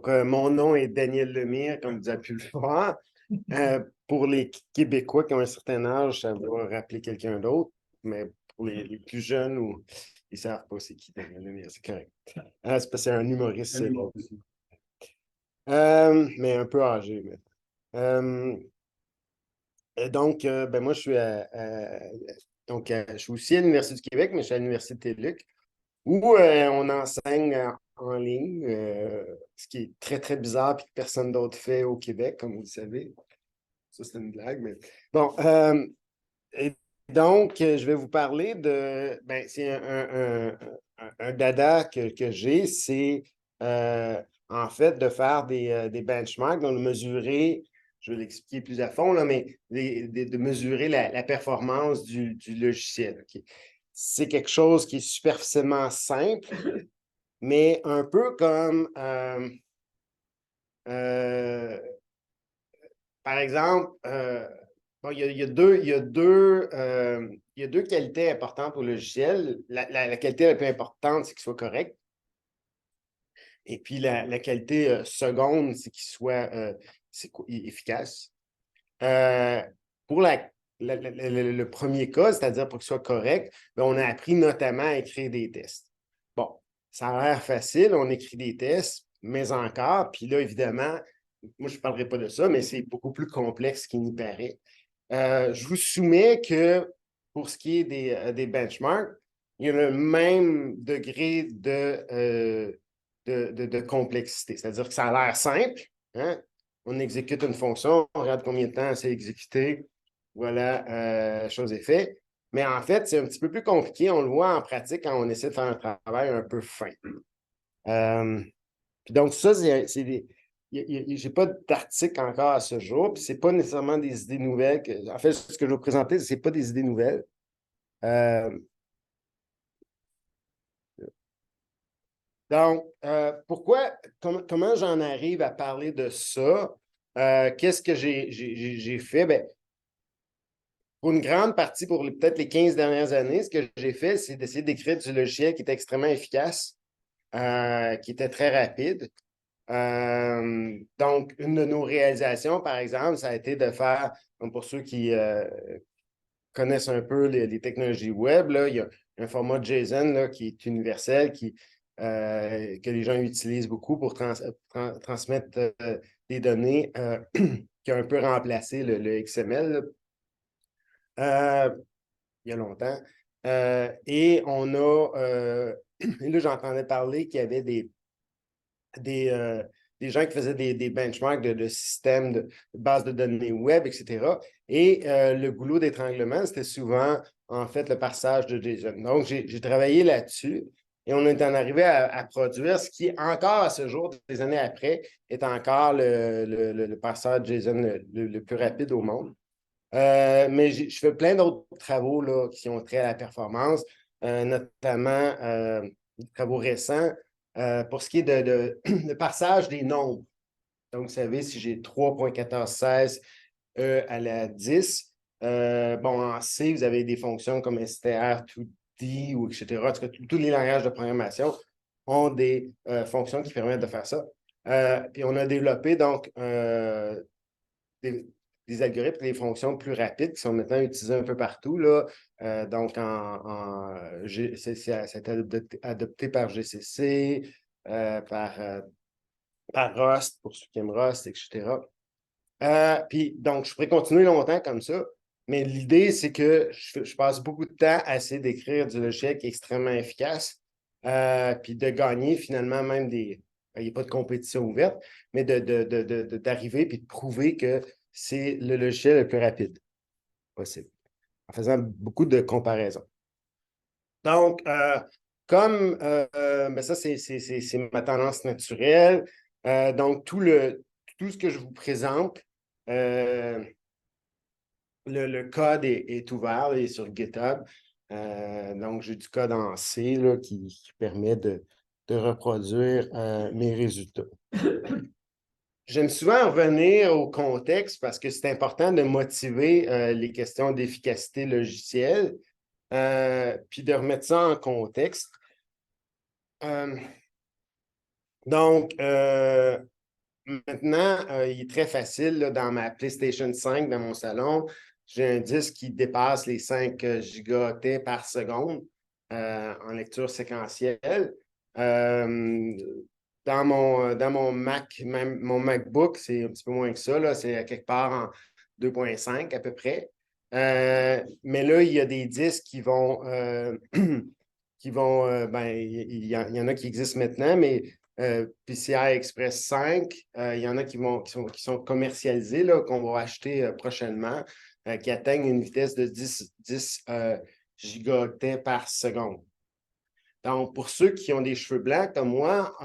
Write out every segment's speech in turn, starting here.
Mon nom est Daniel Lemire, comme vous avez pu le voir. Pour les Québécois qui ont un certain âge, ça va rappeler quelqu'un d'autre, mais pour les plus jeunes, ils ne savent pas c'est qui Daniel Lemire, c'est correct. C'est parce que c'est un humoriste, mais un peu âgé. Euh, ben moi, je suis aussi à l'Université du Québec, mais je suis à l'Université de Luc, où on enseigne en ligne, ce qui est très, très bizarre et que personne d'autre fait au Québec, comme vous le savez. Ça, c'est une blague, mais bon. Et donc, je vais vous parler c'est un dada que j'ai, c'est en fait de faire des benchmarks, donc de mesurer, je vais l'expliquer plus à fond, là, mais de mesurer la performance du logiciel. OK? C'est quelque chose qui est superficiellement simple, mais un peu comme, euh, par exemple, bon, il y a deux qualités importantes au logiciel. La qualité la plus importante, c'est qu'il soit correct. Et puis la qualité seconde, c'est qu'il soit efficace. Euh, pour le premier cas, c'est-à-dire pour qu'il soit correct, ben, on a appris notamment à écrire des tests. Bon, ça a l'air facile, on écrit des tests, mais encore, puis là, évidemment, moi, je ne parlerai pas de ça, mais c'est beaucoup plus complexe qu'il n'y paraît. Je vous soumets que pour ce qui est des benchmarks, il y a le même degré de complexité. C'est-à-dire que ça a l'air simple, hein? On exécute une fonction, on regarde combien de temps c'est exécuté, voilà, chose est faite. Mais en fait, c'est un petit peu plus compliqué. On le voit en pratique quand on essaie de faire un travail un peu fin. Euh, Puis donc, ça, c'est des. Je n'ai pas d'article encore à ce jour, puis ce n'est pas nécessairement des idées nouvelles. En fait, ce que je vais vous présenter, ce n'est pas des idées nouvelles. Euh, comment j'en arrive à parler de ça? Qu'est-ce que j'ai fait? Ben, pour une grande partie, pour peut-être les 15 dernières années, ce que j'ai fait, c'est d'essayer d'écrire du logiciel qui était extrêmement efficace, qui était très rapide. Donc, une de nos réalisations, par exemple, ça a été de faire, comme pour ceux qui connaissent un peu les technologies web, là, il y a un format JSON là, qui est universel, que les gens utilisent beaucoup pour transmettre des données, qui a un peu remplacé le XML là, il y a longtemps. Et on a, et là, j'entendais parler qu'il y avait des, euh, des gens qui faisaient des benchmarks de systèmes de bases de données web, etc. Et le goulot d'étranglement, c'était souvent, en fait, le passage de JSON. Donc, j'ai travaillé là-dessus et on est en arrivé à produire ce qui, encore à ce jour, des années après, est encore le passage JSON le plus rapide au monde. Mais je fais plein d'autres travaux là, qui ont trait à la performance, notamment des travaux récents pour ce qui est de passage des nombres. Donc, vous savez, si j'ai 3,1416 à la 10, bon, en C, vous avez des fonctions comme str, 2D ou etc. En tout cas, tous les langages de programmation ont des fonctions qui permettent de faire ça. Puis on a développé donc des, des algorithmes et des fonctions plus rapides qui sont maintenant utilisées un peu partout. Là. Donc, ça a été adopté par GCC, par Rust, pour ceux qui aiment Rust, etc. Puis, donc, je pourrais continuer longtemps comme ça, mais l'idée, c'est que je passe beaucoup de temps à essayer d'écrire du logiciel qui est extrêmement efficace, puis de gagner finalement même des. Il n'y a pas de compétition ouverte, mais d'arriver puis de prouver que c'est le logiciel le plus rapide possible, en faisant beaucoup de comparaisons. Donc, ben ça, c'est ma tendance naturelle. Donc, tout ce que je vous présente, euh, le code est ouvert, il est sur GitHub. Donc, j'ai du code en C là, qui permet de reproduire mes résultats. J'aime souvent revenir au contexte parce que c'est important de motiver les questions d'efficacité logicielle, puis de remettre ça en contexte. Euh, Donc, maintenant, il est très facile là, dans ma PlayStation 5, dans mon salon. J'ai un disque qui dépasse les 5 gigaoctets par seconde en lecture séquentielle. Euh, dans mon Mac, même mon MacBook, c'est un petit peu moins que ça, là, c'est à quelque part en 2,5 à peu près. Mais là, il y a des disques qui vont, ben, il y en a qui existent maintenant, mais PCI Express 5, il y en a qui sont commercialisés, là, qu'on va acheter prochainement, qui atteignent une vitesse de 10 gigaoctets par seconde. Donc, pour ceux qui ont des cheveux blancs comme moi,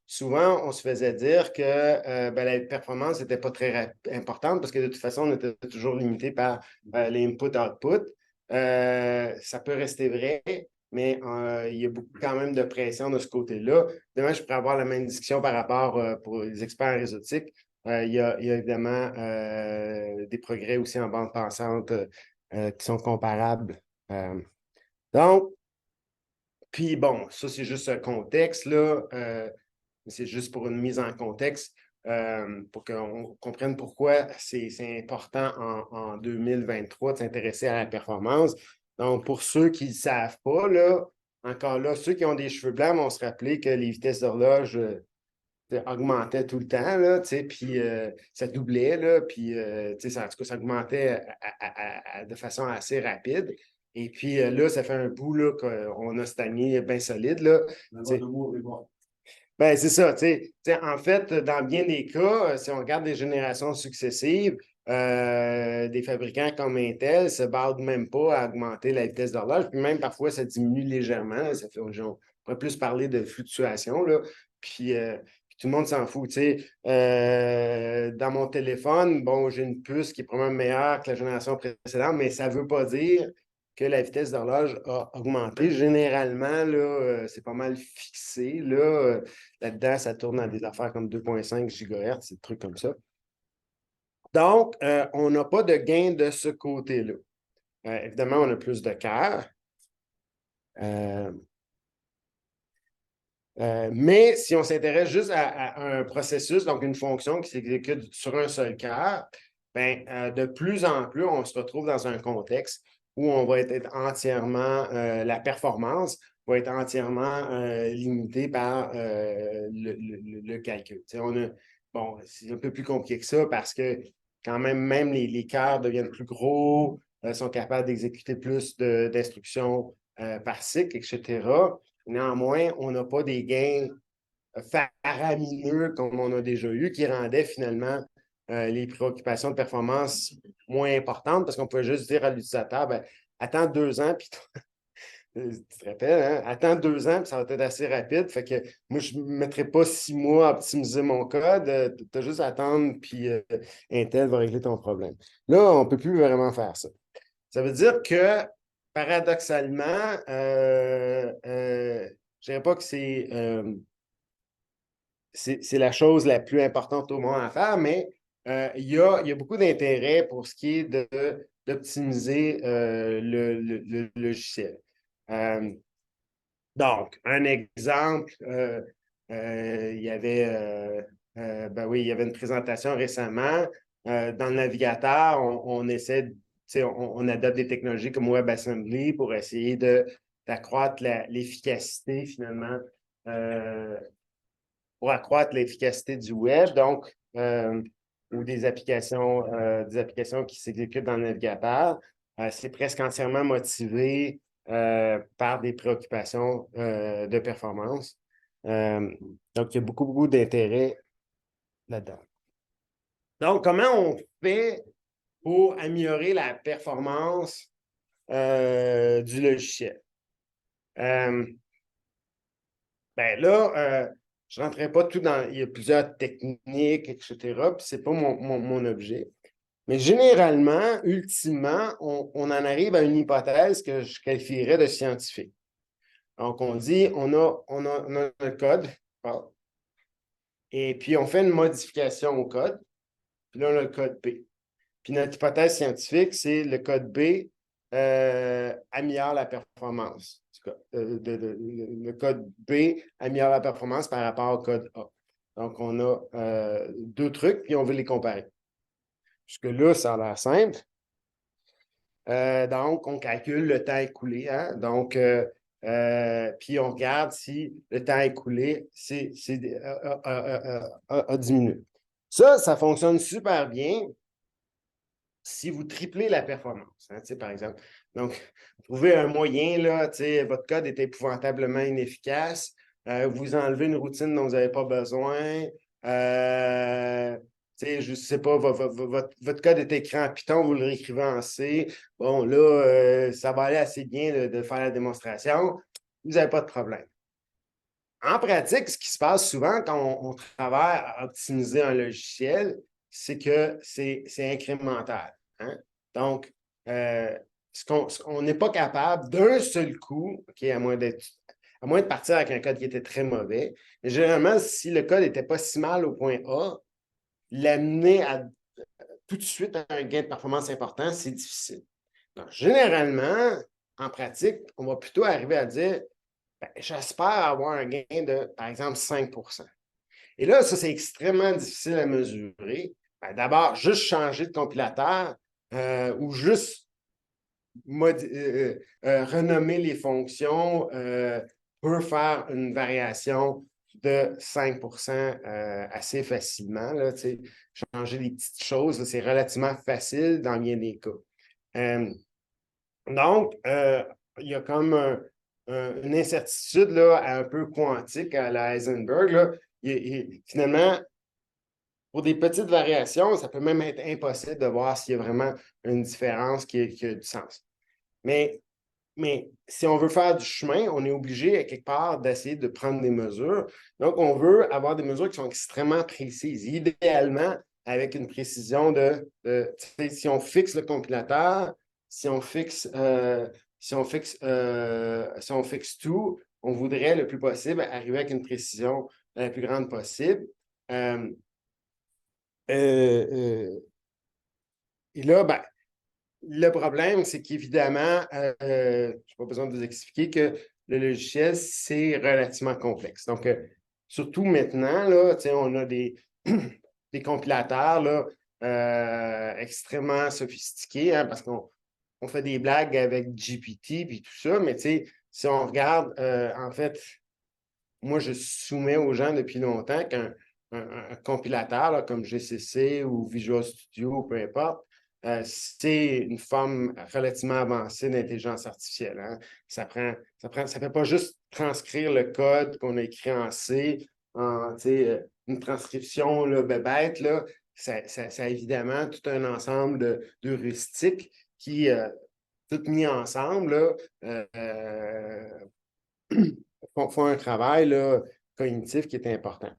souvent, on se faisait dire que ben, la performance n'était pas très importante parce que de toute façon, on était toujours limité par l'input-output. Ça peut rester vrai, mais il y a beaucoup quand même de pression de ce côté-là. Demain, je pourrais avoir la même discussion par rapport pour les experts en réseautique. Il y a évidemment des progrès aussi en bande passante qui sont comparables. Donc, puis bon, ça, c'est juste un contexte, là. C'est juste pour une mise en contexte pour qu'on comprenne pourquoi c'est important en 2023 de s'intéresser à la performance. Donc, pour ceux qui ne savent pas, là, encore là, ceux qui ont des cheveux blancs vont se rappeler que les vitesses d'horloge augmentaient tout le temps, là, puis ça doublait, là, puis en tout cas, ça augmentait de façon assez rapide. Et puis là, ça fait un bout là, qu'on a stagné bien solide. Là, ben, c'est ça, en fait, dans bien des cas, si on regarde des générations successives, des fabricants comme Intel se bardent même pas à augmenter la vitesse d'horloge, puis même parfois, ça diminue légèrement. Ça fait, on pourrait plus parler de fluctuation, là, puis tout le monde s'en fout, dans mon téléphone, bon, j'ai une puce qui est probablement meilleure que la génération précédente, mais ça ne veut pas dire que la vitesse d'horloge a augmenté. Généralement, là, c'est pas mal fixé. Là-dedans, ça tourne dans des affaires comme 2,5 GHz, des trucs comme ça. Donc, on n'a pas de gain de ce côté-là. Évidemment, on a plus de cœur. Mais si on s'intéresse juste à un processus, donc une fonction qui s'exécute sur un seul cœur, ben, de plus en plus, on se retrouve dans un contexte où on va être entièrement, la performance va être entièrement limitée par le calcul. Bon, c'est un peu plus compliqué que ça parce que quand même les cœurs deviennent plus gros, sont capables d'exécuter plus d'instructions par cycle, etc. Néanmoins, on n'a pas des gains faramineux comme on a déjà eu qui rendaient finalement les préoccupations de performance moins importantes parce qu'on peut juste dire à l'utilisateur, ben, attends 2 ans, puis tu te rappelles, hein? Attends 2 ans, puis ça va être assez rapide. Fait que moi, je ne mettrai pas 6 mois à optimiser mon code. Tu as juste à attendre, puis Intel va régler ton problème. Là, on ne peut plus vraiment faire ça. Ça veut dire que, paradoxalement, je ne dirais pas que c'est la chose la plus importante au monde à faire, mais il y a beaucoup d'intérêt pour ce qui est d'optimiser le logiciel. Euh, donc, un exemple, il y avait, ben oui, il y avait une présentation récemment. Dans le navigateur, on essaie, on adopte des technologies comme WebAssembly pour essayer d'accroître l'efficacité finalement, pour accroître l'efficacité du web, donc, ou des applications qui s'exécutent dans le navigateur. C'est presque entièrement motivé par des préoccupations de performance. Donc, il y a beaucoup, beaucoup d'intérêt là-dedans. Donc, comment on fait pour améliorer la performance du logiciel? Ben là, je ne rentrerai pas tout dans. Il y a plusieurs techniques, etc. Puis ce n'est pas mon objet. Mais généralement, ultimement, on en arrive à une hypothèse que je qualifierais de scientifique. Donc, on dit, on a un code, et puis on fait une modification au code, puis là, on a le code B. Puis notre hypothèse scientifique, c'est le code B améliore la performance. Le code B améliore la performance par rapport au code A. Donc, on a deux trucs, puis on veut les comparer. Jusque-là, ça a l'air simple. Donc, on calcule le temps écoulé. Hein? Donc, puis on regarde si le temps écoulé a diminué. Ça fonctionne super bien si vous triplez la performance, hein, par exemple. Donc, vous trouvez un moyen, là, votre code est épouvantablement inefficace, vous enlevez une routine dont vous n'avez pas besoin, je ne sais pas, votre code est écrit en Python, vous le réécrivez en C. Bon, là, ça va aller assez bien de faire la démonstration. Vous n'avez pas de problème. En pratique, ce qui se passe souvent quand on travaille à optimiser un logiciel, c'est que c'est incrémental. Hein? Donc, on n'est pas capable d'un seul coup, okay, à moins de partir avec un code qui était très mauvais, mais généralement, si le code n'était pas si mal au point A, l'amener à tout de suite à un gain de performance important, c'est difficile. Donc, généralement, en pratique, on va plutôt arriver à dire j'espère avoir un gain de, par exemple, 5 Et là, ça, c'est extrêmement difficile à mesurer. D'abord, juste changer de compilateur ou juste renommer les fonctions peut faire une variation de 5 assez facilement. Là, changer des petites choses, c'est relativement facile dans bien des cas. Donc, il y a comme une incertitude là, un peu quantique à la Heisenberg. Là. Finalement, pour des petites variations, ça peut même être impossible de voir s'il y a vraiment une différence qui a du sens. Mais si on veut faire du chemin, on est obligé, à quelque part, d'essayer de prendre des mesures. Donc, on veut avoir des mesures qui sont extrêmement précises. Idéalement, avec une précision si on fixe le compilateur, si on fixe tout, on voudrait le plus possible arriver avec une précision la plus grande possible. Et là, ben, le problème, c'est qu'évidemment, je n'ai pas besoin de vous expliquer que le logiciel, c'est relativement complexe. Donc, surtout maintenant, là, on a des compilateurs là, extrêmement sophistiqués, hein, parce qu'on fait des blagues avec GPT et tout ça, mais si on regarde, en fait, moi, je soumets aux gens depuis longtemps qu'un compilateur là, comme GCC ou Visual Studio, peu importe, c'est une forme relativement avancée d'intelligence artificielle. Hein. Ça fait pas juste transcrire le code qu'on a écrit en C, une transcription là, bête, là. Ça a évidemment tout un ensemble d'heuristiques qui, tout mis ensemble, là, font un travail là, cognitif qui est important.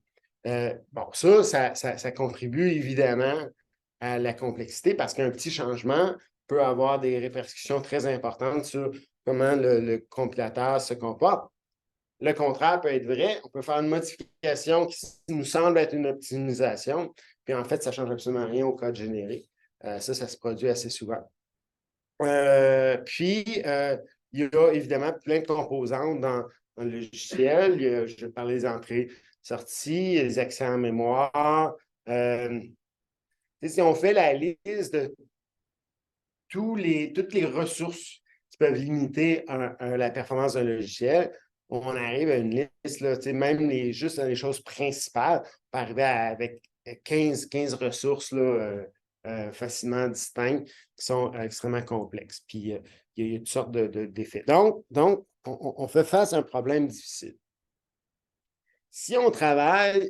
Bon, ça contribue évidemment à la complexité parce qu'un petit changement peut avoir des répercussions très importantes sur comment le compilateur se comporte. Le contraire peut être vrai. On peut faire une modification qui nous semble être une optimisation, puis en fait, ça ne change absolument rien au code généré. Ça se produit assez souvent. Il y a évidemment plein de composantes dans le logiciel. Je parlais des entrées-sorties, les accès en mémoire. Si on fait la liste de toutes les ressources qui peuvent limiter la performance d'un logiciel, on arrive à une liste, là, même juste les choses principales, on peut arriver avec 15 ressources là, facilement distinctes qui sont extrêmement complexes. Puis, il y a toutes sortes d'effets. Donc, on fait face à un problème difficile. Si on travaille,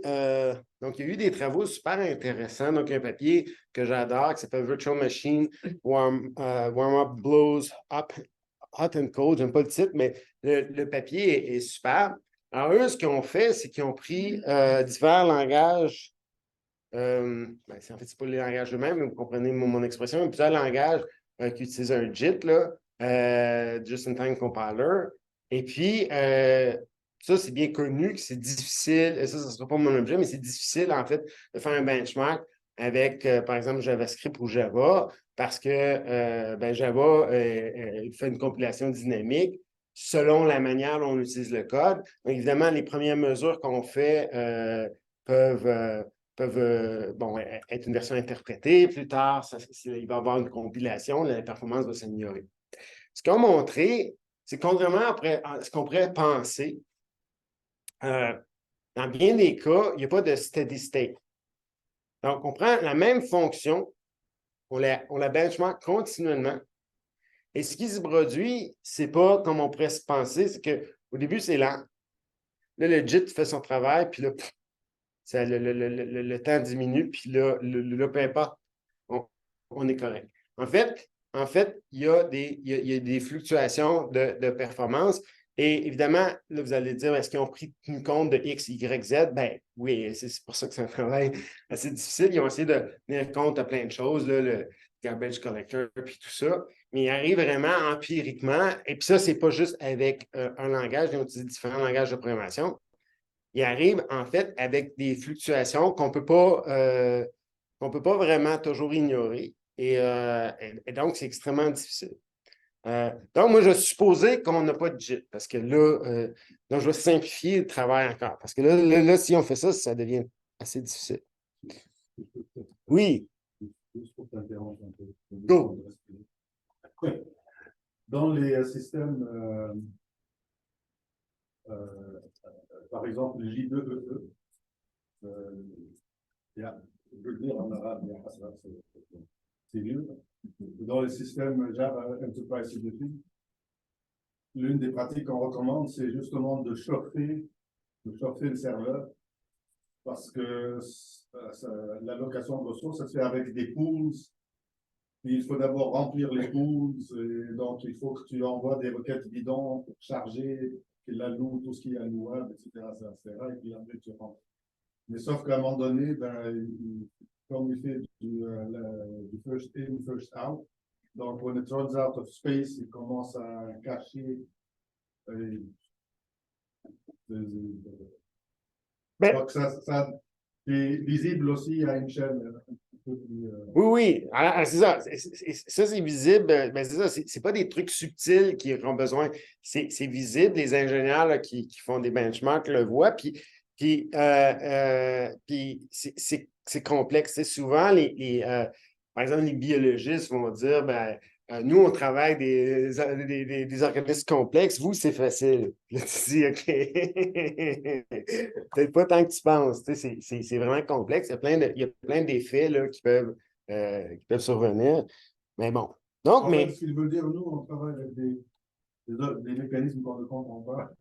donc il y a eu des travaux super intéressants, donc un papier que j'adore qui s'appelle Virtual Machine Warm-Up Blows Up Hot and Cold, j'aime pas le titre, mais le papier est super. Alors eux, ce qu'ils ont fait, c'est qu'ils ont pris divers langages, en fait, c'est pas les langages eux-mêmes, mais vous comprenez mon expression, mais plusieurs langages qui utilisent un JIT, là, Just-in-Time Compiler, et puis ça, c'est bien connu que c'est difficile, et ça ne sera pas mon objet, mais c'est difficile, en fait, de faire un benchmark avec, par exemple, JavaScript ou Java, parce que Java fait une compilation dynamique selon la manière dont on utilise le code. Donc, évidemment, les premières mesures qu'on fait peuvent être une version interprétée. Plus tard, il va y avoir une compilation, la performance va s'améliorer. Ce qu'on a montré, c'est contrairement à ce qu'on pourrait penser, dans bien des cas, il n'y a pas de steady state. Donc, on prend la même fonction, on la benchmark continuellement. Et ce qui se produit, c'est pas comme on pourrait se penser, c'est qu'au début, c'est lent. Là, le JIT fait son travail, puis là, le temps diminue, puis là, peu importe, on est correct. En fait, il y a des fluctuations de performance. Et évidemment, là, vous allez dire, est-ce qu'ils ont pris compte de X, Y, Z? Ben oui, c'est pour ça que c'est un travail assez difficile. Ils ont essayé de tenir compte de plein de choses, là, le garbage collector, puis tout ça. Mais ils arrivent vraiment empiriquement. Et puis ça, c'est pas juste avec un langage. Ils ont utilisé différents langages de programmation. Ils arrivent, en fait, avec des fluctuations qu'on peut peut pas vraiment toujours ignorer. Et donc, c'est extrêmement difficile. Donc, moi, je supposais qu'on n'a pas de JIT, parce que là, donc je vais simplifier le travail encore. Parce que là, si on fait ça, ça devient assez difficile. Oui, Juste pour t'interrompre un peu. go. Dans les systèmes, par exemple, le J2EE, je veux le dire en arabe, c'est mieux. Dans les systèmes Java Enterprise Edition, l'une des pratiques qu'on recommande, c'est justement de chauffer le serveur, parce que l'allocation de ressources, ça se fait avec des pools. Il faut d'abord remplir les pools, et donc il faut que tu envoies des requêtes bidons pour charger, qu'il alloue tout ce qui est allouable, etc., et puis après tu rentres. Mais sauf qu'à un moment donné, comme il fait du first in, first out, donc when it runs out of space, il commence à cacher. Donc ça est visible aussi à une chaîne un peu plus. Oui, oui. Alors, c'est ça. Ça, c'est visible. Ben, c'est ça. C'est pas des trucs subtils qui auront besoin. C'est visible. Les ingénieurs là, qui font des benchmarks le voient. Puis c'est complexe. C'est souvent, par exemple, les biologistes vont dire ben, nous, on travaille des organismes complexes. Vous, c'est facile. Là, tu dis, OK. Peut-être pas tant que tu penses. Tu sais, c'est vraiment complexe. Il y a plein d'effets là, qui peuvent survenir. Mais bon. Donc, En mais. fait, ce qu'il veut dire, nous, on travaille avec des mécanismes qu'on ne comprend pas.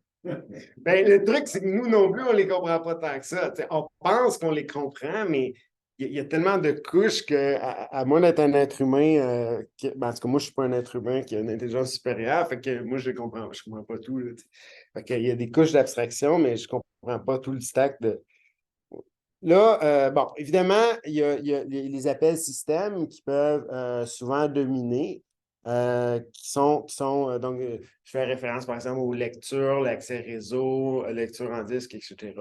Ben, le truc, c'est que nous non plus, on ne les comprend pas tant que ça. T'sais, on pense qu'on les comprend, mais il y a tellement de couches que, à moins d'être un être humain, en tout cas, moi, je ne suis pas un être humain qui a une intelligence supérieure, fait que moi, je ne comprends pas tout. Là, fait que, il y a des couches d'abstraction, mais je ne comprends pas tout le stack de. Là, bon, évidemment, il y a les appels systèmes qui peuvent souvent dominer, donc, je fais référence par exemple aux lectures, l'accès réseau, lecture en disque, etc.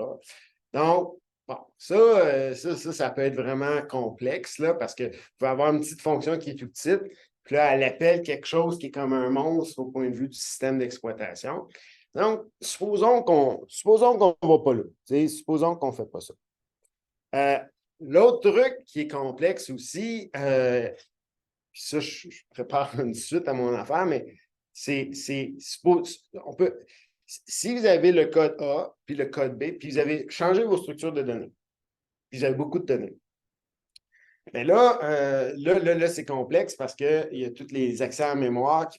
Donc, bon, ça peut être vraiment complexe, là, parce que vous pouvez avoir une petite fonction qui est tout petite, puis là, elle appelle quelque chose qui est comme un monstre au point de vue du système d'exploitation. Donc, supposons qu'on ne va pas là. Supposons qu'on ne fait pas ça. L'autre truc qui est complexe aussi, puis ça, je prépare une suite à mon affaire, mais on peut, si vous avez le code A, puis le code B, puis vous avez changé vos structures de données, puis vous avez beaucoup de données. Mais là, c'est complexe parce qu'il y a tous les accès en mémoire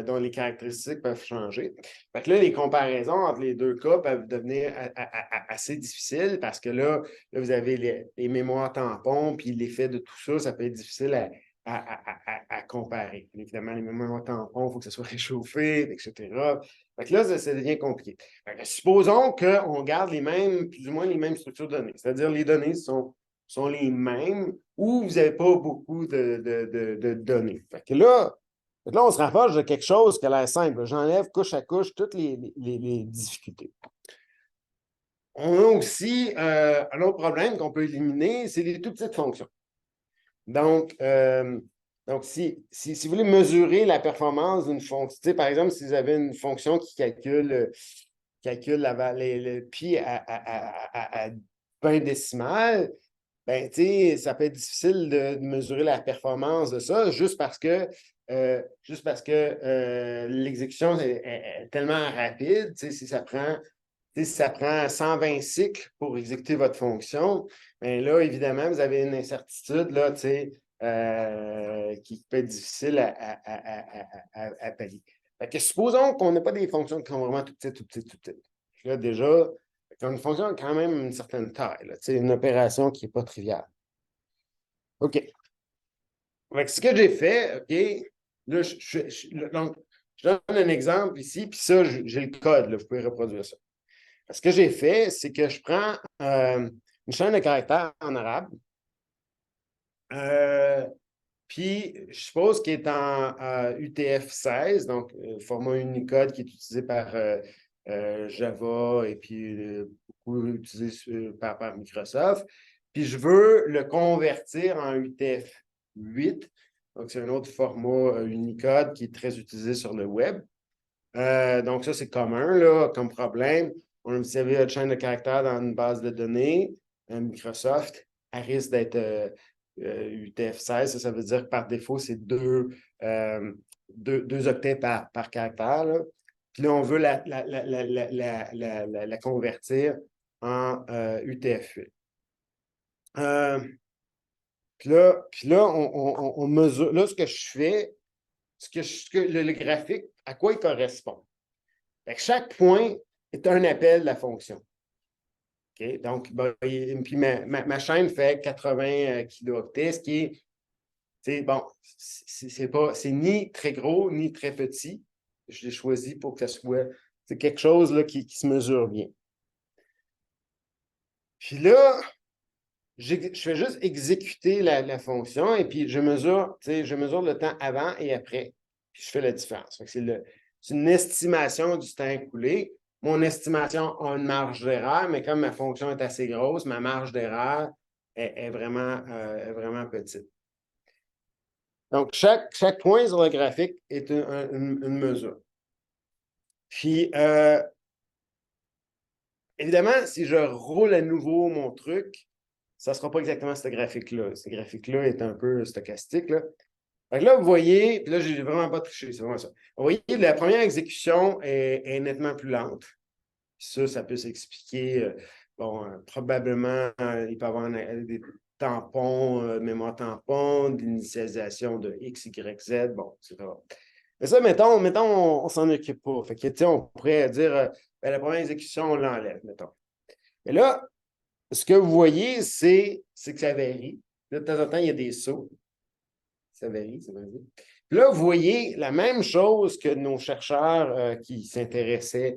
dont les caractéristiques peuvent changer. Fait que là, les comparaisons entre les deux cas peuvent devenir assez difficiles parce que là vous avez les mémoires tampons, puis l'effet de tout ça, ça peut être difficile à comparer. Évidemment, les mémoires tampons, il faut que ça soit réchauffé, etc. Fait que là, ça devient compliqué. Fait que supposons qu'on garde plus ou moins les mêmes structures de données. C'est-à-dire les données sont les mêmes ou vous n'avez pas beaucoup de données. Fait que là, on se rapproche de quelque chose qui a l'air simple. J'enlève couche à couche toutes les difficultés. On a aussi un autre problème qu'on peut éliminer, c'est les tout petites fonctions. Donc, Donc, si vous voulez mesurer la performance d'une fonction, par exemple, si vous avez une fonction qui calcule le pi à 20 décimales, ben, ça peut être difficile de mesurer la performance de ça juste parce que, l'exécution est tellement rapide. Si ça prend 120 cycles pour exécuter votre fonction, bien là, évidemment, vous avez une incertitude là, qui peut être difficile à pallier. Fait que supposons qu'on n'a pas des fonctions qui sont vraiment tout petites, tout petites, tout petites. Là, déjà, une fonction a quand même une certaine taille, là, une opération qui n'est pas triviale. OK. Fait ce que j'ai fait, OK, là, donc, je donne un exemple ici, puis ça, j'ai le code, là, vous pouvez reproduire ça. Ce que j'ai fait, c'est que je prends une chaîne de caractères en arabe, puis je suppose qu'il est en UTF-16, donc format Unicode qui est utilisé par Java et puis beaucoup utilisé par Microsoft. Puis je veux le convertir en UTF-8, donc c'est un autre format Unicode qui est très utilisé sur le web. Donc ça, c'est commun là, comme problème. On a observé une chaîne de caractères dans une base de données. Microsoft, elle risque d'être UTF-16. Ça veut dire que par défaut, c'est deux octets par caractère. Là. Puis là, on veut la convertir en UTF-8. Puis là, on mesure. Là, ce que je fais, le graphique, à quoi il correspond? Fait que chaque point est un appel de la fonction. OK? Donc, puis ma chaîne fait 80 kilooctets, ce qui est, bon, c'est ni très gros ni très petit. Je l'ai choisi pour que ça soit quelque chose là, qui se mesure bien. Puis là, je fais juste exécuter la fonction et puis je mesure le temps avant et après. Puis je fais la différence. C'est une estimation du temps écoulé. Mon estimation a une marge d'erreur, mais comme ma fonction est assez grosse, ma marge d'erreur est vraiment petite. Donc, chaque point sur le graphique est une mesure. Puis, évidemment, si je roule à nouveau mon truc, ça ne sera pas exactement ce graphique-là. Ce graphique-là est un peu stochastique. Là. Fait que là, vous voyez, puis là, je n'ai vraiment pas touché, c'est vraiment ça. Vous voyez, la première exécution est nettement plus lente. Ça peut s'expliquer, probablement, il peut y avoir des tampons, mémoire tampon, de l'initialisation de X, Y, Z, bon, etc. Mais ça, mettons, on ne s'en occupe pas. Fait que, on pourrait dire, la première exécution, on l'enlève, mettons. Et là, ce que vous voyez, c'est que ça varie. De temps en temps, il y a des sauts. Ça varie, ça varie. Puis là, vous voyez la même chose que nos chercheurs qui s'intéressaient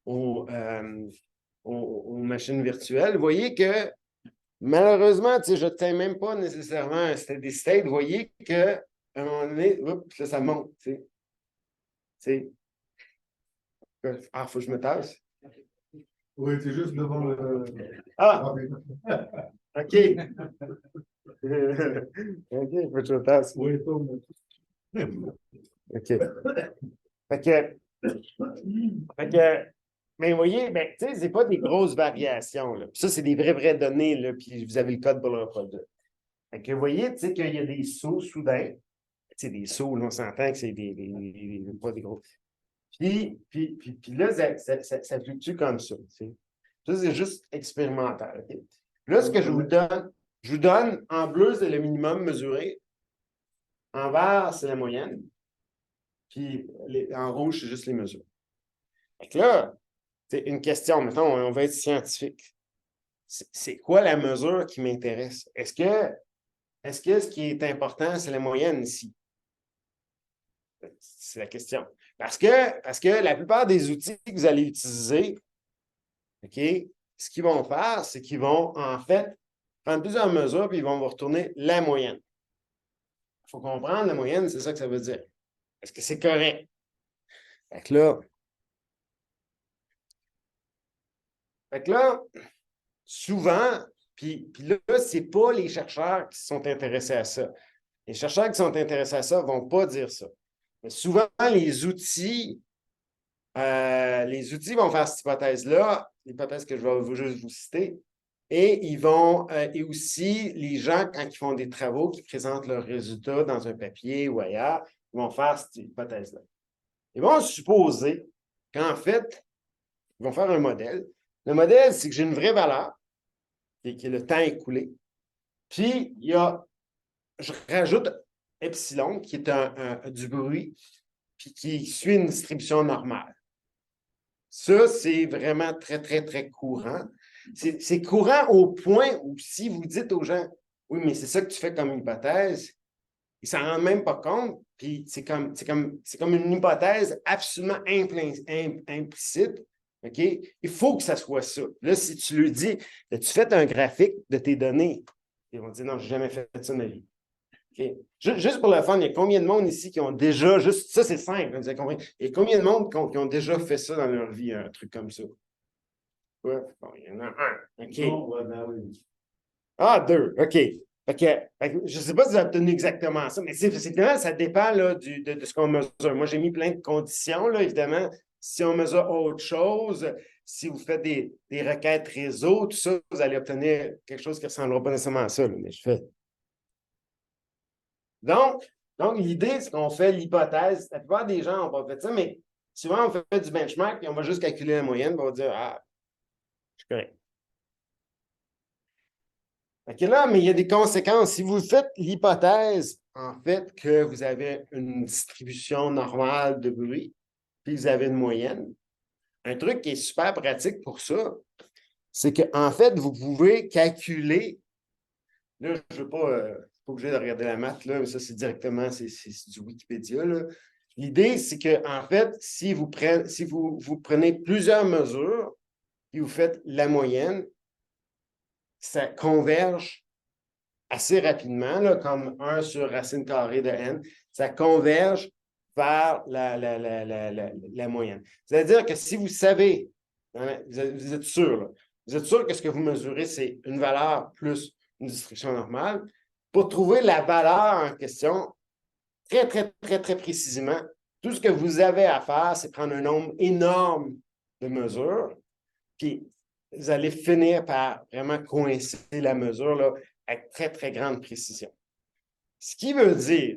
aux machines virtuelles. Vous voyez que malheureusement, je ne tiens même pas nécessairement un steady state. Vous voyez qu'à un moment donné, là, ça monte. Ah, il faut que je me tasse. Oui, c'est juste devant le. Ah! OK. OK, il faut que je me tasse. Oui, OK. Mais vous voyez, c'est pas des grosses variations. Là. Puis ça, c'est des vraies données, là, puis vous avez le code pour le reproduire. Fait que vous voyez, qu'il y a des sauts soudains. Des sauts, là, on s'entend que c'est pas des gros. Puis là, ça fluctue comme ça. T'sais. Ça, c'est juste expérimental. Okay? Là, ce que je vous donne en bleu, c'est le minimum mesuré. En vert, c'est la moyenne. Puis en rouge, c'est juste les mesures. Fait que là, c'est une question, mettons, on va être scientifique. C'est quoi la mesure qui m'intéresse? Est-ce que ce qui est important, c'est la moyenne ici? C'est la question. Parce que la plupart des outils que vous allez utiliser, OK, ce qu'ils vont faire, c'est qu'ils vont, en fait, prendre plusieurs mesures, puis ils vont vous retourner la moyenne. Il faut comprendre, la moyenne, c'est ça que ça veut dire. Est-ce que c'est correct? Fait que là, souvent, puis là, ce n'est pas les chercheurs qui sont intéressés à ça. Les chercheurs qui sont intéressés à ça ne vont pas dire ça. Mais souvent, les outils vont faire cette hypothèse-là, l'hypothèse que je vais juste vous citer, et et aussi, les gens, quand ils font des travaux, qui présentent leurs résultats dans un papier ou ailleurs, ils vont faire cette hypothèse-là. Ils vont supposer qu'en fait, ils vont faire un modèle. Le modèle, c'est que j'ai une vraie valeur, qui est le temps écoulé. Puis, je rajoute epsilon, qui est du bruit, puis qui suit une distribution normale. Ça, c'est vraiment très, très, très courant. C'est courant au point où si vous dites aux gens, oui, mais c'est ça que tu fais comme hypothèse, ils ne s'en rendent même pas compte, puis c'est comme une hypothèse absolument implicite. OK? Il faut que ça soit ça. Là, si tu lui dis, as-tu fait un graphique de tes données? Ils vont dire, non, je n'ai jamais fait ça de ma vie. Okay. Juste pour le fun, il y a combien de monde ici qui ont déjà, juste ça c'est simple, vous avez compris. Il y a combien de monde qui ont déjà fait ça dans leur vie, un truc comme ça? Ouais, bon, il y en a un. OK. Non, ouais, ben oui. Ah, deux. OK. Je ne sais pas si vous avez obtenu exactement ça, mais évidemment, ça dépend là, de ce qu'on mesure. Moi, j'ai mis plein de conditions, là, évidemment. Si on mesure autre chose, si vous faites des requêtes réseau, tout ça, vous allez obtenir quelque chose qui ne ressemblera pas nécessairement à ça. Là, mais je fais. Donc l'idée, c'est qu'on fait l'hypothèse. La plupart des gens n'ont pas fait ça, mais souvent, on fait du benchmark et on va juste calculer la moyenne, on va dire, ah, je suis correct. OK, là, mais il y a des conséquences. Si vous faites l'hypothèse, en fait, que vous avez une distribution normale de bruit, puis vous avez une moyenne, un truc qui est super pratique pour ça, c'est qu'en fait, vous pouvez calculer. Là, je ne veux pas obligé de regarder la maths, là, mais ça, c'est directement, c'est du Wikipédia. L'idée, c'est qu'en fait, si vous prenez plusieurs mesures et vous faites la moyenne, ça converge assez rapidement, là, comme 1 sur racine carrée de n, ça converge vers la moyenne. C'est-à-dire que si vous savez, vous êtes sûr, là, vous êtes sûr que ce que vous mesurez, c'est une valeur plus une distribution normale, pour trouver la valeur en question, très, très, très, très précisément, tout ce que vous avez à faire, c'est prendre un nombre énorme de mesures, puis vous allez finir par vraiment coïncider la mesure là, avec très, très grande précision. Ce qui veut dire,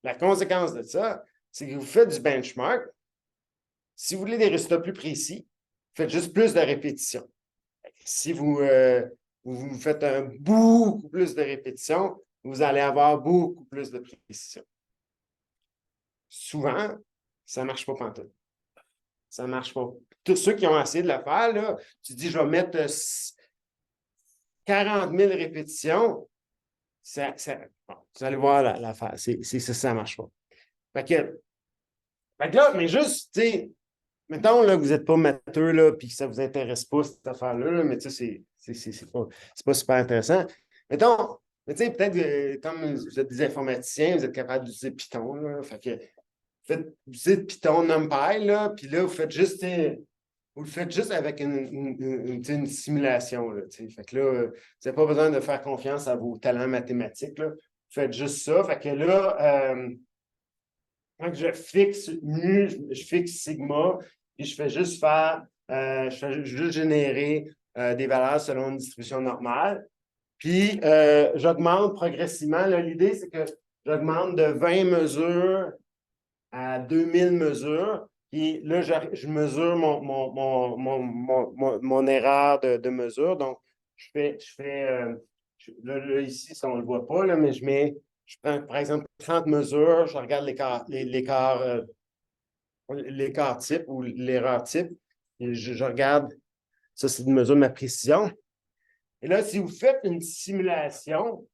la conséquence de ça, c'est que vous faites du benchmark. Si vous voulez des résultats plus précis, faites juste plus de répétitions. Si vous faites beaucoup plus de répétitions, vous allez avoir beaucoup plus de précision. Souvent, ça ne marche pas pantoute. Ça ne marche pas. Tous ceux qui ont essayé de le faire, là, tu dis, je vais mettre 40 000 répétitions, bon, vous allez voir l'affaire. Ça ne marche pas. Fait que là, mais juste, tu sais, mettons là, que vous n'êtes pas matheux, là, puis que ça ne vous intéresse pas, cette affaire-là, là, mais tu sais, c'est pas super intéressant. Mettons, mais tu sais, peut-être comme vous êtes des informaticiens, vous êtes capable d'utiliser Python, là, fait que vous utilisez Python, NumPy, là, puis là, vous le faites juste avec une simulation, là, fait que là, vous n'avez pas besoin de faire confiance à vos talents mathématiques, là. Vous faites juste ça, fait que là, quand je fixe mu, je fixe sigma, puis je fais juste générer des valeurs selon une distribution normale. Puis, j'augmente progressivement. L'idée, c'est que j'augmente de 20 mesures à 2000 mesures. Puis là, je mesure mon erreur de mesure. Donc, là, ici, ça, on ne le voit pas, là, mais je prends, par exemple, 30 mesures, je regarde l'écart type ou l'erreur type. Et je regarde, ça, c'est une mesure de ma précision. Et là, si vous faites une simulation,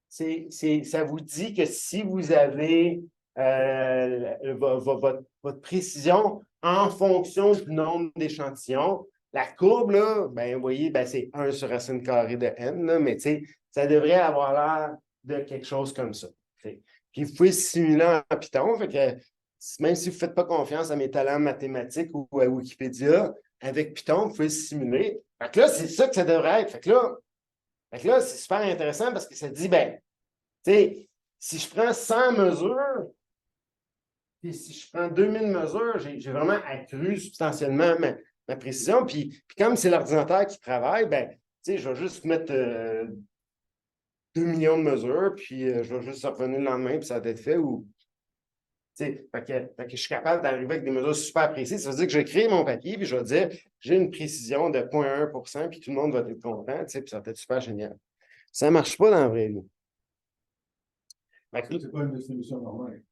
ça vous dit que si vous avez votre précision en fonction du nombre d'échantillons, la courbe, là, ben, vous voyez, ben, c'est 1 sur racine carrée de n, là, mais ça devrait avoir l'air de quelque chose comme ça. T'sais. Puis vous pouvez simuler en Python, fait que même si vous ne faites pas confiance à mes talents mathématiques ou à Wikipédia, avec Python, vous pouvez simuler. Fait que là, c'est ça que ça devrait être. Fait que là c'est super intéressant parce que ça dit, ben, sais, si je prends 100 mesures, puis si je prends 2000 mesures, j'ai vraiment accru substantiellement ma précision. Puis comme c'est l'ordinateur qui travaille, ben, tu sais, je vais juste mettre 2 millions de mesures, puis je vais juste revenir le lendemain, puis ça va être fait. Ou, fait que je suis capable d'arriver avec des mesures super précises. Ça veut dire que je vais créer mon papier, puis je vais dire, j'ai une précision de 0,1%, puis tout le monde va être content, puis ça va être super génial. Ça ne marche pas dans la vraie vie. C'est pas une distribution normale.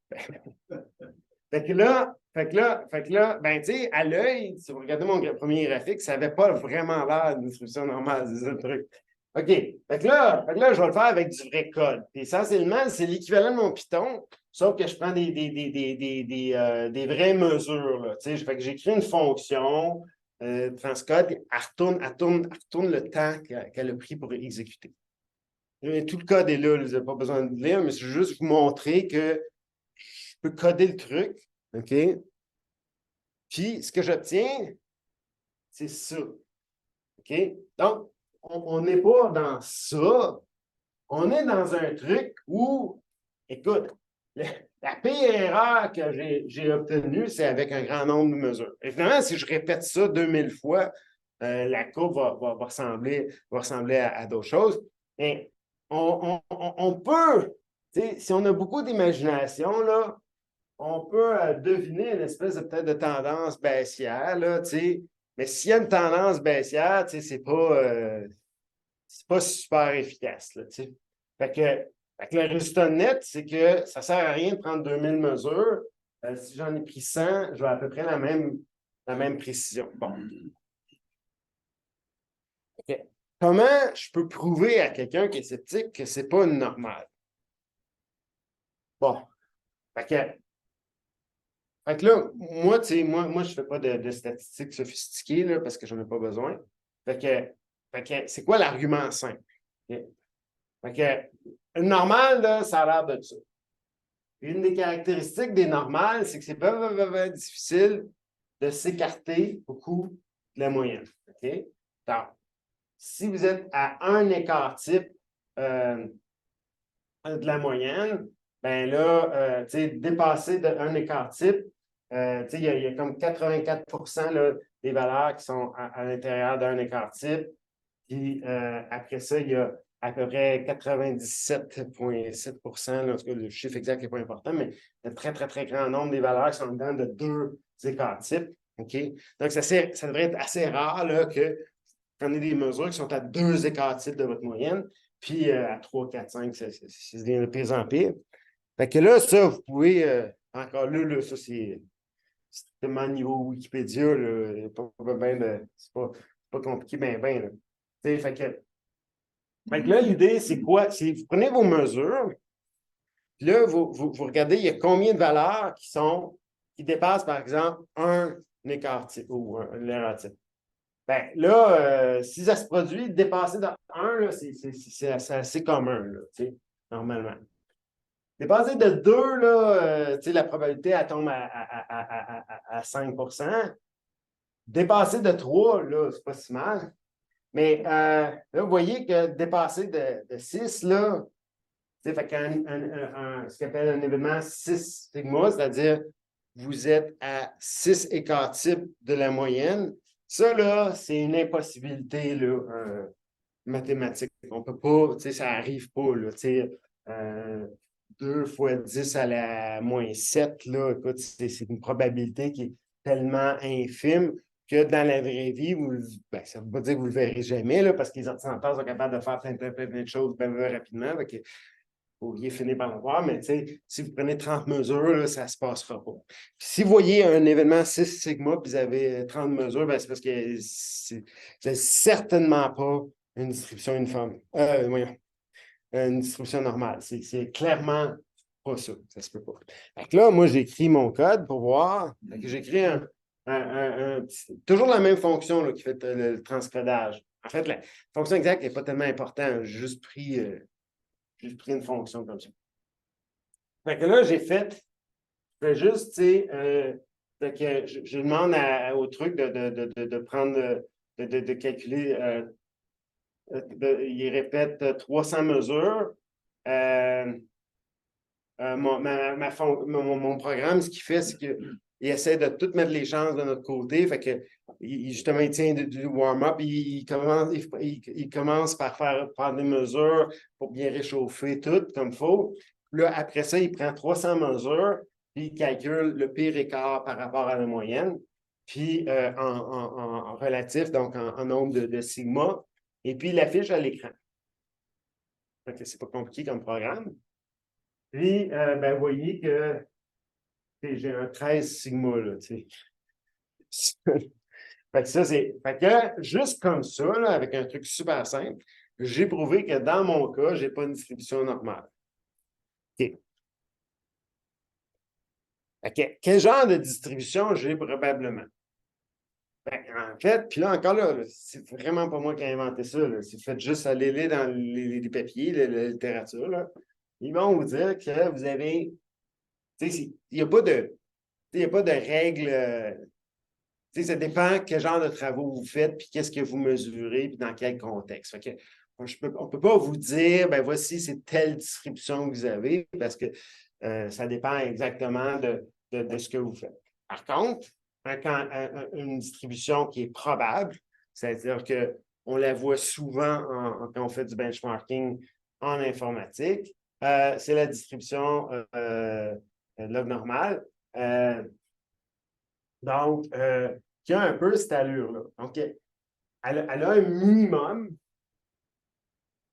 Fait que là, ben, tu sais, à l'œil, si vous regardez mon premier graphique, ça n'avait pas vraiment l'air d'une distribution normale, c'est ça le truc. OK. Fait que là, je vais le faire avec du vrai code. Puis essentiellement, c'est l'équivalent de mon Python, sauf que je prends des vraies mesures, là. Tu sais, fait que j'écris une fonction, transcode, elle retourne le temps qu'elle a pris pour exécuter. Et tout le code est là, vous n'avez pas besoin de lire, mais c'est juste vous montrer que je peux coder le truc, OK? Puis, ce que j'obtiens, c'est ça. OK? Donc, on n'est pas dans ça. On est dans un truc où, écoute, la pire erreur que j'ai obtenue, c'est avec un grand nombre de mesures. Évidemment, si je répète ça 2000 fois, la courbe va ressembler à d'autres choses. Mais on peut, si on a beaucoup d'imagination, là, on peut deviner une espèce de peut-être de tendance baissière, là, mais s'il y a une tendance baissière, c'est pas super efficace, là, Fait que le résultat net, c'est que ça ne sert à rien de prendre 2000 mesures. Si j'en ai pris 100, je vais à peu près la même précision. Bon. Okay. Comment je peux prouver à quelqu'un qui est sceptique que ce n'est pas une normale? Bon. Fait que là, moi, je ne fais pas de statistiques sophistiquées là, parce que je n'en ai pas besoin. Fait que c'est quoi l'argument simple? Okay? Fait que une normale, là, ça a l'air de ça. Une des caractéristiques des normales, c'est que c'est pas difficile de s'écarter beaucoup de la moyenne. OK? Donc, si vous êtes à un écart type de la moyenne, ben là, dépasser d'un écart type, il y a comme 84 là, des valeurs qui sont à l'intérieur d'un écart type. Puis après ça, il y a à peu près 97,7 en tout cas, le chiffre exact n'est pas important, mais un très, très, très grand nombre des valeurs qui sont dedans de 2 écarts types. OK? Donc, ça devrait être assez rare là, que vous prenez des mesures qui sont à 2 écarts types de votre moyenne, puis à 3, 4, 5, ça devient de pire en pire. Fait que là, ça, vous pouvez, encore là, ça, c'est tellement niveau Wikipédia, là, c'est pas compliqué, là. Fait que là, l'idée, c'est quoi? C'est vous prenez vos mesures, puis là, vous regardez, il y a combien de valeurs qui dépassent, par exemple, un écart type ou un erreur type. Ben, là, si ça se produit, dépasser dans 1, c'est assez commun, là, normalement. Dépasser de 2, là, la probabilité, elle tombe à 5%. Dépasser de 3, là, c'est pas si mal. Mais là, vous voyez que dépasser de 6, là, fait ce qu'on appelle un événement 6 sigma, c'est-à-dire vous êtes à 6 écarts types de la moyenne. Ça, là, c'est une impossibilité là, mathématique. On peut pas, ça n'arrive pas. Là, 2 fois 10 à la moins 7, là, écoute, c'est une probabilité qui est tellement infime que dans la vraie vie, ça ne veut pas dire que vous ne le verrez jamais, là, parce que les ordinateurs sont capables de faire plein de choses bien rapidement. Vous pourriez finir par le voir, mais si vous prenez 30 mesures, là, ça ne se passera pas. Puis, si vous voyez un événement 6 sigma puis vous avez 30 mesures, ben, c'est parce que c'est certainement pas une distribution uniforme. Une distribution normale. C'est clairement pas ça. Ça se peut pas. Fait que là, moi, j'écris mon code pour voir. J'écris toujours la même fonction là, qui fait le transcodage. En fait, la fonction exacte n'est pas tellement importante. J'ai juste pris une fonction comme ça. Fait que là, je fais juste, je demande au truc de prendre, de calculer, il répète 300 mesures. mon programme, ce qu'il fait, c'est qu'il essaie de tout mettre les chances de notre côté. Fait que, justement, il tient du warm-up. Il commence par prendre des mesures pour bien réchauffer tout comme il faut. Là, après ça, il prend 300 mesures, puis il calcule le pire écart par rapport à la moyenne, puis en relatif, donc en nombre de sigma, et puis il affiche à l'écran. Fait que c'est pas compliqué comme programme. Puis, ben, vous voyez que j'ai un 13 sigma, là, tu sais. Fait que ça, c'est. Fait que juste comme ça, là, avec un truc super simple, j'ai prouvé que dans mon cas, je n'ai pas une distribution normale. OK. Quel genre de distribution j'ai probablement? Ben, en fait, puis là encore là, c'est vraiment pas moi qui ai inventé ça. C'est fait juste aller lire dans les papiers, la littérature. Là. Ils vont vous dire que vous avez. Tu sais, il n'y a pas de. Il n'y a pas de règle. Ça dépend quel genre de travaux vous faites, puis qu'est-ce que vous mesurez, puis dans quel contexte. Fait que, on ne peut pas vous dire, ben voici, c'est telle distribution que vous avez, parce que ça dépend exactement de ce que vous faites. Par contre, une distribution qui est probable, c'est-à-dire qu'on la voit souvent quand on fait du benchmarking en informatique, c'est la distribution log normale. Donc, qui a un peu cette allure-là. Donc, elle a un minimum,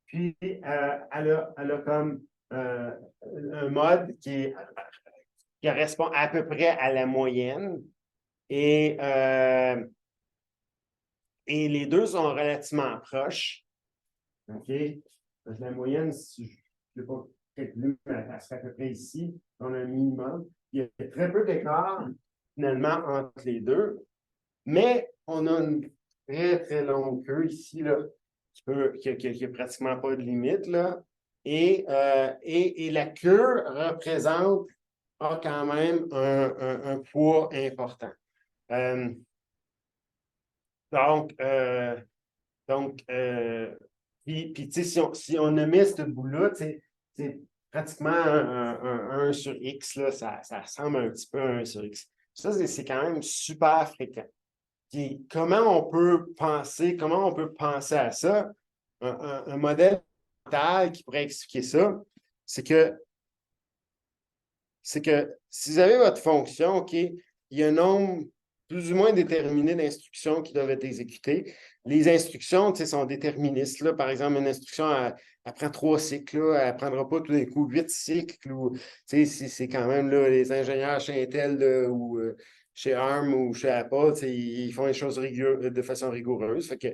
puis elle a comme un mode qui correspond à peu près à la moyenne. Et les deux sont relativement proches. OK? Donc, la moyenne, si je ne sais pas calculer, mais elle serait à peu près ici. On a un minimum. Il y a très peu d'écart, finalement, entre les deux. Mais on a une très, très longue queue ici, là, qui n'a pratiquement pas de limite, là. Et la queue a quand même un poids important. Euh, donc, puis tu sais, si on a mis ce bout-là, c'est pratiquement un 1 sur X, là, ça ressemble un petit peu à un 1 sur X. Ça, c'est quand même super fréquent. Puis, comment on peut penser à ça? Un modèle mental qui pourrait expliquer ça, c'est que si vous avez votre fonction, OK, il y a un nombre plus ou moins déterminé d'instructions qui doivent être exécutées. Les instructions, sont déterministes. Là. Par exemple, une instruction, elle prend 3 cycles. Là. Elle ne prendra pas tout d'un coup 8 cycles. C'est quand même là, les ingénieurs chez Intel là, ou chez ARM ou chez Apple, ils font les choses de façon rigoureuse. Fait que,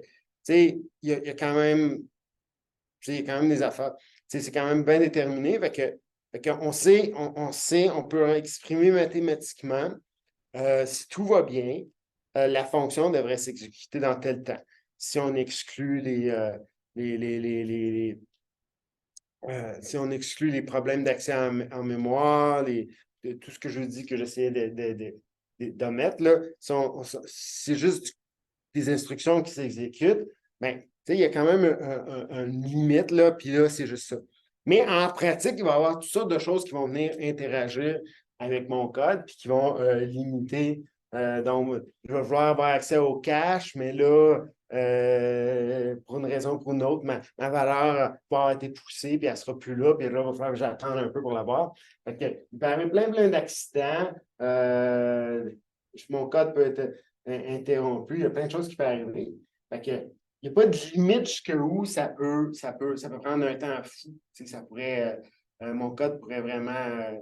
il y a quand même, des affaires. C'est quand même bien déterminé. On sait, on peut exprimer mathématiquement, si tout va bien, la fonction devrait s'exécuter dans tel temps. Si on exclut si on exclut les problèmes d'accès en mémoire, tout ce que je vous dis que j'essayais d'omettre, là, c'est juste des instructions qui s'exécutent, ben, il y a quand même une limite, là, puis là, c'est juste ça. Mais en pratique, il va y avoir toutes sortes de choses qui vont venir interagir avec mon code, puis qui vont limiter. Donc, je vais vouloir avoir accès au cache, mais là, pour une raison ou pour une autre, ma valeur va avoir été poussée, puis elle ne sera plus là, puis là, il va falloir que j'attende un peu pour l'avoir. Il peut y avoir plein d'accidents. Mon code peut être interrompu. Il y a plein de choses qui peuvent arriver. Fait que, il n'y a pas de limite jusqu'où ça peut prendre un temps fou. Ça pourrait, mon code pourrait vraiment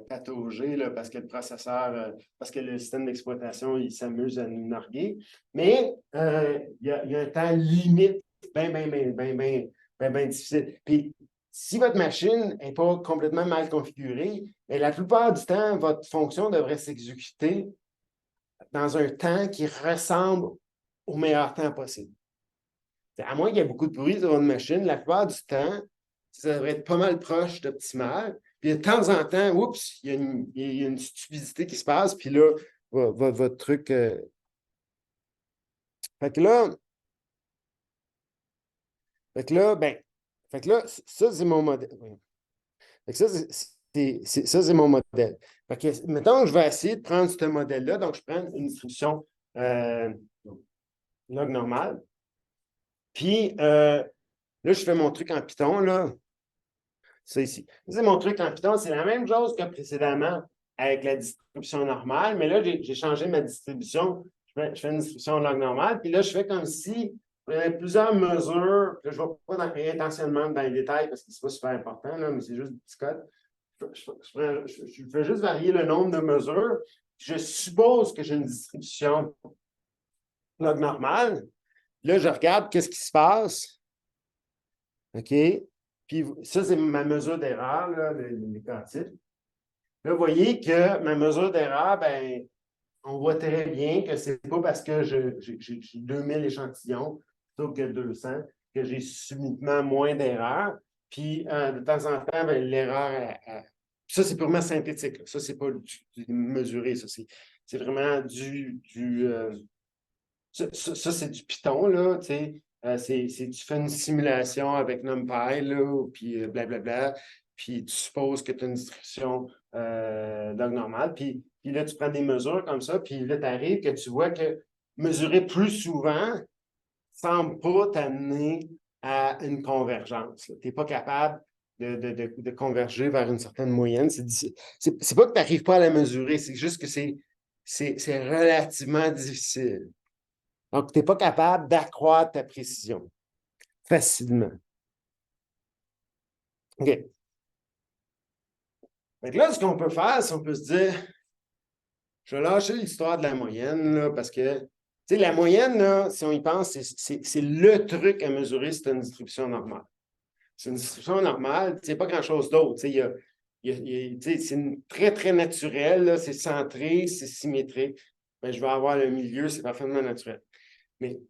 patauger là, parce que le processeur, parce que le système d'exploitation, il s'amuse à nous narguer. Mais il y a un temps limite bien difficile. Puis, si votre machine n'est pas complètement mal configurée, la plupart du temps, votre fonction devrait s'exécuter dans un temps qui ressemble au meilleur temps possible. À moins qu'il y ait beaucoup de bruit sur une machine, la plupart du temps, ça devrait être pas mal proche d'optimal. Puis de temps en temps, oups, il y a une stupidité qui se passe, puis là, votre truc. Fait que là, ben, ça, c'est mon modèle. Fait que ça, c'est mon modèle. Fait que, mettons que je vais essayer de prendre ce modèle-là. Donc, je prends une distribution log normale. Puis, là, je fais mon truc en Python, là. Ça ici. C'est mon truc en Python. C'est la même chose que précédemment avec la distribution normale, mais là, j'ai changé ma distribution. Je fais une distribution log normale, puis là, je fais comme si il y avait plusieurs mesures, que je ne vais pas intentionnellement dans les détails parce que ce n'est pas super important, là, mais c'est juste du petit code. Je fais juste varier le nombre de mesures. Je suppose que j'ai une distribution log normale. Là, je regarde qu'est-ce qui se passe. OK? Puis ça, c'est ma mesure d'erreur, les quantiques. Là, vous voyez que ma mesure d'erreur, ben, on voit très bien que ce n'est pas parce que j'ai 2000 échantillons plutôt que 200 que j'ai subitement moins d'erreurs. Puis, de temps en temps, ben, l'erreur, ça, c'est purement synthétique. Là. Ça, c'est pas du mesuré. Ça, c'est vraiment ça, c'est du Python, là, tu sais. Tu fais une simulation avec NumPy, là, puis blablabla, puis tu supposes que tu as une distribution log normale, puis là, tu prends des mesures comme ça, puis là, tu arrives que tu vois que mesurer plus souvent ne semble pas t'amener à une convergence. Tu n'es pas capable de converger vers une certaine moyenne. C'est pas que tu n'arrives pas à la mesurer, c'est juste que c'est relativement difficile. Donc, tu n'es pas capable d'accroître ta précision facilement. OK. Donc là, ce qu'on peut faire, c'est qu'on peut se dire, je vais lâcher l'histoire de la moyenne, là, parce que, tu sais, la moyenne, là, si on y pense, c'est le truc à mesurer si tu as une distribution normale. C'est une distribution normale, c'est pas grand-chose d'autre. Tu sais, c'est très, très naturel, c'est centré, c'est symétrique. Ben, je vais avoir le milieu, c'est parfaitement naturel. Mais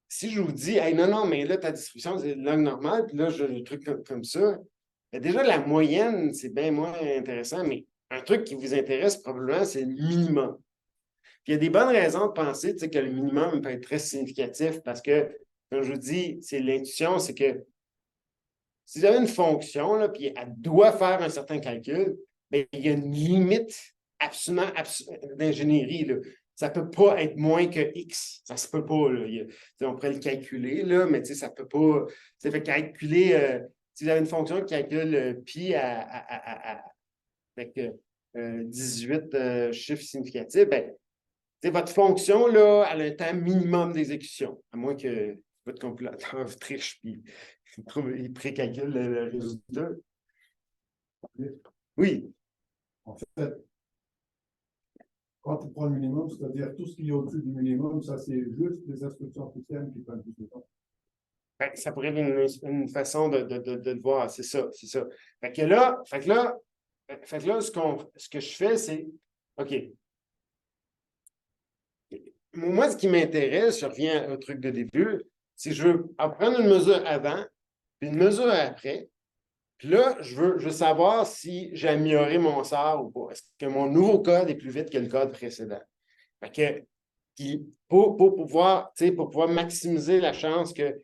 si je vous dis, hey, non, mais là, ta distribution, c'est log normale, puis là, j'ai un truc comme ça, bien, déjà, la moyenne, c'est bien moins intéressant, mais un truc qui vous intéresse probablement, c'est le minimum. Puis il y a des bonnes raisons de penser que le minimum peut être très significatif parce que, comme je vous dis, c'est l'intuition, c'est que si vous avez une fonction, là, puis elle doit faire un certain calcul, bien, il y a une limite absolument d'ingénierie. Là. Ça ne peut pas être moins que X. Ça ne se peut pas. Là. On pourrait le calculer, là, mais ça ne peut pas. Ça fait calculer. Si vous avez une fonction qui calcule pi avec 18 chiffres significatifs, ben, votre fonction, là, elle a un temps minimum d'exécution, à moins que votre compilateur triche et il précalcule le résultat. Oui. En fait, quand tu prends le minimum, c'est-à-dire tout ce qui est au-dessus du minimum, ça, c'est juste les instructions système qui prennent plus de temps. Ben, ça pourrait être une façon de le voir, c'est ça, c'est ça. Fait que là, ce que je fais, c'est, OK, moi, ce qui m'intéresse, je reviens au truc de début, c'est que je veux prendre une mesure avant, puis une mesure après, puis là, je veux savoir si j'ai amélioré mon sort ou pas. Est-ce que mon nouveau code est plus vite que le code précédent? Fait que, puis pour pouvoir maximiser la chance que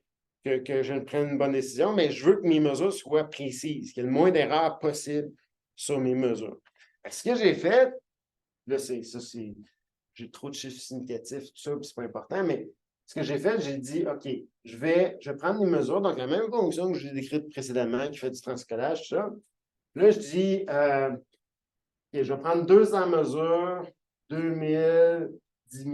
je prenne une bonne décision, mais je veux que mes mesures soient précises, qu'il y ait le moins d'erreurs possible sur mes mesures. Ce que j'ai fait, là, j'ai trop de chiffres significatifs, tout ça, puis c'est pas important, mais ce que j'ai fait, j'ai dit, OK, je vais prendre les mesures, donc la même fonction que j'ai décrite précédemment, qui fait du transcodage, tout ça. Là, je dis, OK, je vais prendre 200 mesures, 2000, 10 000.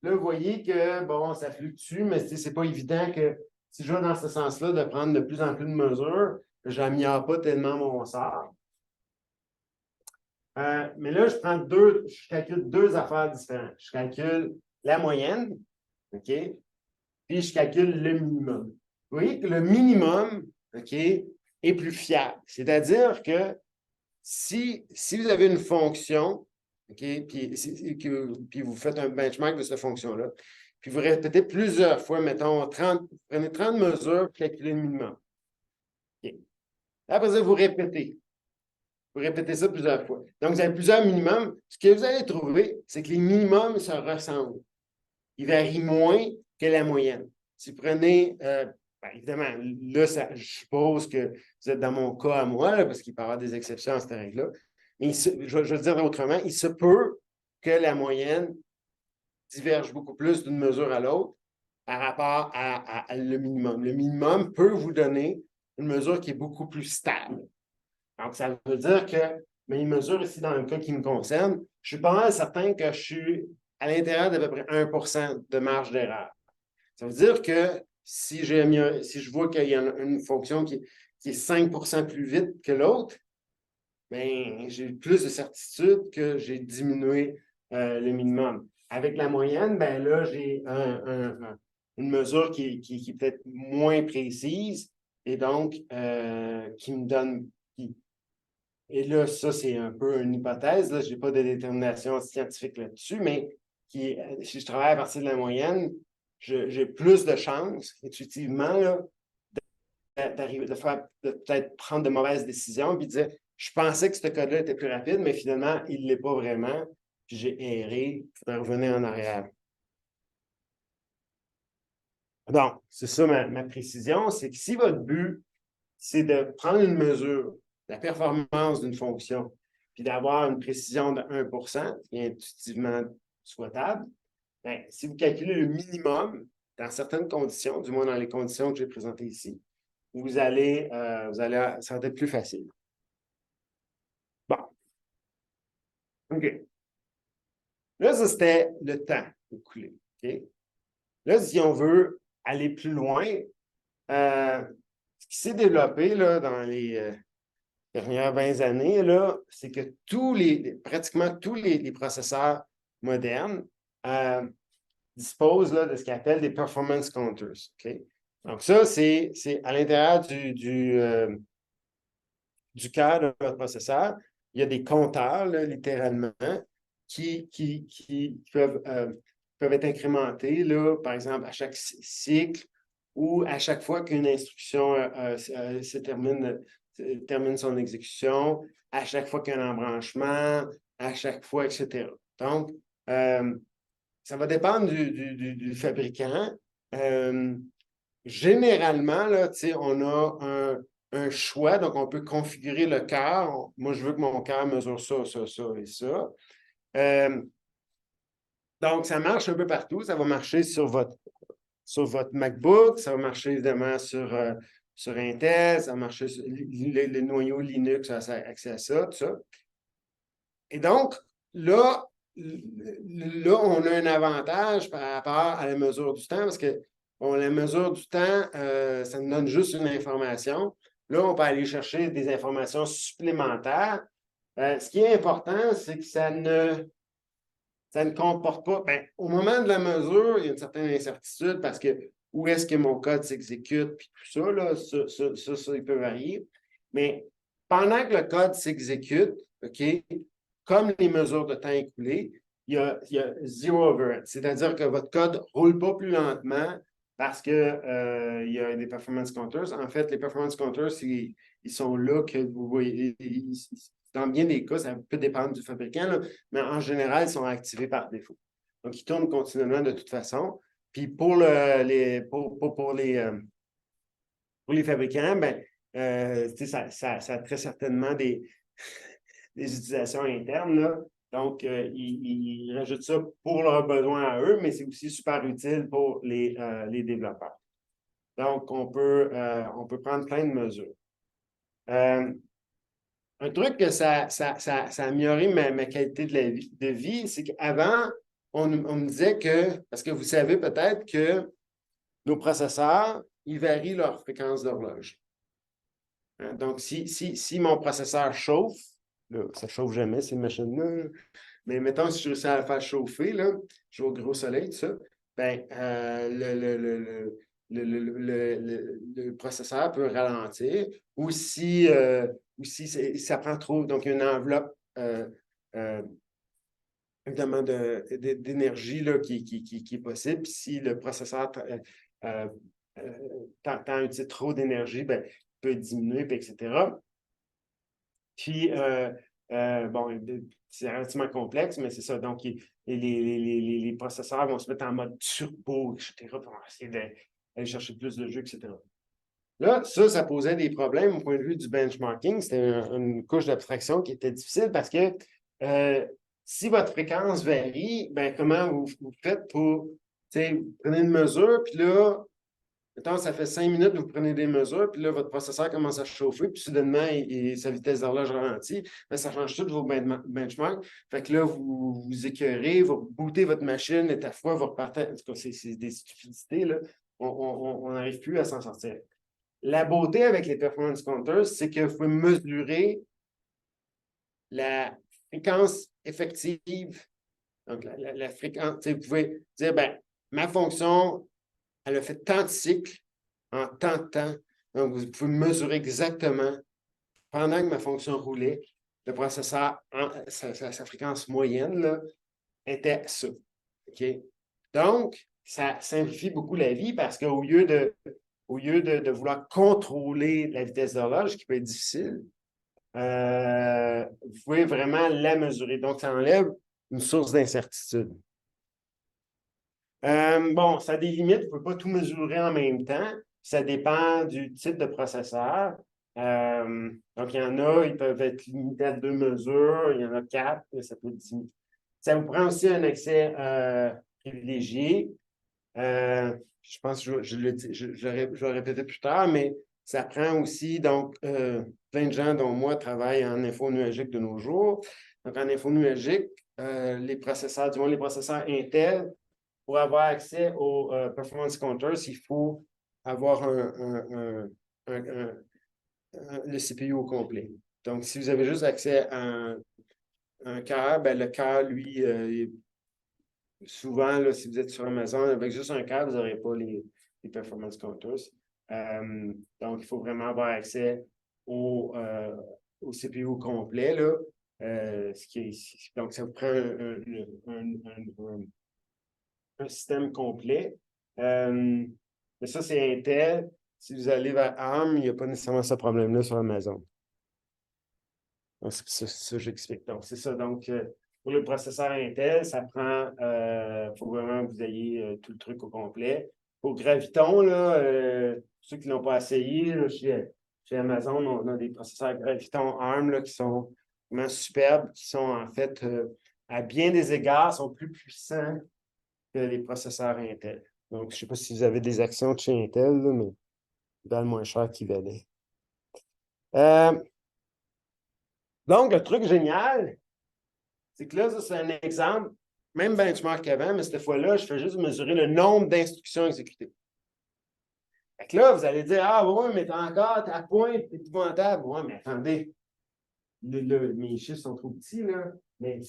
Là, vous voyez que, bon, ça fluctue, mais c'est pas évident que si je vais dans ce sens-là, de prendre de plus en plus de mesures, je n'améliore pas tellement mon sort. Mais là, je calcule deux affaires différentes. Je calcule la moyenne, OK? Puis je calcule le minimum. Vous voyez que le minimum, OK, est plus fiable. C'est-à-dire que si vous avez une fonction, OK, puis vous faites un benchmark de cette fonction-là, puis vous répétez plusieurs fois, mettons, prenez 30 mesures, puis calculez le minimum. OK. Après ça, vous répétez. Vous répétez ça plusieurs fois. Donc, vous avez plusieurs minimums. Ce que vous allez trouver, c'est que les minimums se ressemblent. Ils varient moins que la moyenne. Si vous prenez Ben, évidemment, là, je suppose que vous êtes dans mon cas à moi, là, parce qu'il peut y avoir des exceptions à cette règle-là. Mais je vais le dire autrement, il se peut que la moyenne diverge beaucoup plus d'une mesure à l'autre par rapport à le minimum. Le minimum peut vous donner une mesure qui est beaucoup plus stable. Donc, ça veut dire que mes mesures ici, dans le cas qui me concerne, je suis pas mal certain que je suis à l'intérieur d'à peu près 1% de marge d'erreur. Ça veut dire que si je vois qu'il y a une fonction qui est 5% plus vite que l'autre, ben, j'ai plus de certitude que j'ai diminué le minimum. Avec la moyenne, ben là, j'ai une mesure qui est peut-être moins précise et donc qui me donne. Et là, ça, c'est un peu une hypothèse. Là, je n'ai pas de détermination scientifique là-dessus, mais si je travaille à partir de la moyenne, j'ai plus de chances, intuitivement, là, d'arriver, de peut-être prendre de mauvaises décisions, puis de dire, je pensais que ce code-là était plus rapide, mais finalement, il ne l'est pas vraiment, puis j'ai erré, il faudrait revenir en arrière. Donc, c'est ça ma précision, c'est que si votre but, c'est de prendre une mesure de la performance d'une fonction, puis d'avoir une précision de 1%, qui est intuitivement souhaitable, bien, si vous calculez le minimum dans certaines conditions, du moins dans les conditions que j'ai présentées ici, ça va être plus facile. Bon. OK. Là, ça, c'était le temps écoulé. OK? Là, si on veut aller plus loin, ce qui s'est développé là, dans les dernières 20 années, là, c'est que pratiquement tous les processeurs modernes disposent là, de ce qu'on appelle des performance counters. Okay? Donc, ça, c'est à l'intérieur du cœur de votre processeur. Il y a des compteurs, là, littéralement, qui peuvent être incrémentés, là, par exemple, à chaque cycle ou à chaque fois qu'une instruction termine son exécution, à chaque fois qu'il y a un embranchement, à chaque fois, etc. Donc, ça va dépendre du fabricant. Généralement, là, on a un choix, donc on peut configurer le cœur. Moi, je veux que mon cœur mesure ça, ça, ça et ça. Donc, ça marche un peu partout. Ça va marcher sur votre MacBook, ça va marcher évidemment sur Intel, ça va marcher sur le noyau Linux, ça a accès à ça, tout ça. Et donc, là, on a un avantage par rapport à la mesure du temps, parce que la mesure du temps, ça nous donne juste une information. Là, on peut aller chercher des informations supplémentaires. Ce qui est important, c'est que ça ne comporte pas. Ben, au moment de la mesure, il y a une certaine incertitude parce que où est-ce que mon code s'exécute, puis tout ça, là, ça, il peut varier. Mais pendant que le code s'exécute, OK, comme les mesures de temps écoulées, il y a zero overhead. C'est-à-dire que votre code ne roule pas plus lentement parce qu'il y a des performance counters. En fait, les performance counters, ils sont là que vous voyez. Dans bien des cas, ça peut dépendre du fabricant, là, mais en général, ils sont activés par défaut. Donc, ils tournent continuellement de toute façon. Puis pour les fabricants, ben, ça a très certainement des utilisations internes. Là. Donc, ils rajoutent ça pour leurs besoins à eux, mais c'est aussi super utile pour les développeurs. Donc, on peut prendre plein de mesures. Un truc que ça a amélioré ma qualité de vie, c'est qu'avant, on me disait que, parce que vous savez peut-être que nos processeurs, ils varient leur fréquence d'horloge. Hein, donc, si mon processeur chauffe, là, ça ne chauffe jamais, ces machines-là, mais mettons, si je réussis à la faire chauffer, là, je vais au gros soleil, tout ça, ben, le processeur peut ralentir. Ou si ça prend trop, donc il y a une enveloppe évidemment d'énergie là, qui est possible. Puis si le processeur utilise trop d'énergie, ben, il peut diminuer, puis etc. Puis, bon, c'est relativement complexe, mais c'est ça. Donc, les processeurs vont se mettre en mode turbo, etc., pour essayer d'aller chercher plus de jeux, etc. Là, ça posait des problèmes au point de vue du benchmarking. C'était une couche d'abstraction qui était difficile parce que si votre fréquence varie, ben, comment vous faites pour, vous prenez une mesure, puis là, mettons, ça fait 5 minutes que vous prenez des mesures, puis là, votre processeur commence à chauffer, puis soudainement, sa vitesse d'horloge ralentit. Ben, ça change tout vos benchmarks. Fait que là, vous écœurez, vous bootez votre machine, et à fois, vous repartez. En tout cas, c'est des stupidités, là. On n'arrive plus à s'en sortir. La beauté avec les performance counters, c'est que vous pouvez mesurer la fréquence effective. Donc, la fréquence, vous pouvez dire, ben, ma fonction, elle a fait tant de cycles en tant de temps. Donc, vous pouvez mesurer exactement pendant que ma fonction roulait, le processeur, sa fréquence moyenne, là, était ça. OK? Donc, ça simplifie beaucoup la vie parce qu'au lieu de vouloir contrôler la vitesse d'horloge, qui peut être difficile, vous pouvez vraiment la mesurer. Donc, ça enlève une source d'incertitude. Bon, ça a des limites, vous ne pouvez pas tout mesurer en même temps. Ça dépend du type de processeur. Donc, il y en a, ils peuvent être limités à 2 mesures, il y en a 4, mais ça peut être 10. Ça vous prend aussi un accès privilégié. Je pense que je vais répéter plus tard, mais ça prend aussi, donc, plein de gens, dont moi, travaillent en info nuagique de nos jours. Donc, en info nuagique, les processeurs, du moins les processeurs Intel, pour avoir accès aux performance counters, il faut avoir le CPU au complet. Donc, si vous avez juste accès à un cœur, ben, le cœur, lui, souvent, là, si vous êtes sur Amazon, avec juste un cœur, vous n'aurez pas les performance counters. Donc, il faut vraiment avoir accès au CPU complet. Là, donc, ça vous prend un système complet. Mais ça, c'est Intel. Si vous allez vers ARM, il n'y a pas nécessairement ce problème-là sur Amazon. C'est ça que j'explique. Donc, c'est ça. Donc, pour le processeur Intel, ça prend, faut vraiment que vous ayez tout le truc au complet. Pour Graviton, là, ceux qui ne l'ont pas essayé, là, chez Amazon, on a des processeurs Graviton ARM là, qui sont vraiment superbes, qui sont en fait, à bien des égards, sont plus puissants que les processeurs Intel. Donc, je ne sais pas si vous avez des actions de chez Intel, là, mais ils valent moins cher qu'ils valaient. Donc, le truc génial, c'est que là, ça, c'est un exemple, même benchmark qu'avant, mais cette fois-là, je fais juste mesurer le nombre d'instructions exécutées. Fait que là, vous allez dire, ah oui, mais t'as encore ta pointe épouvantable. Oui, mais attendez, mes chiffres sont trop petits, là. Mais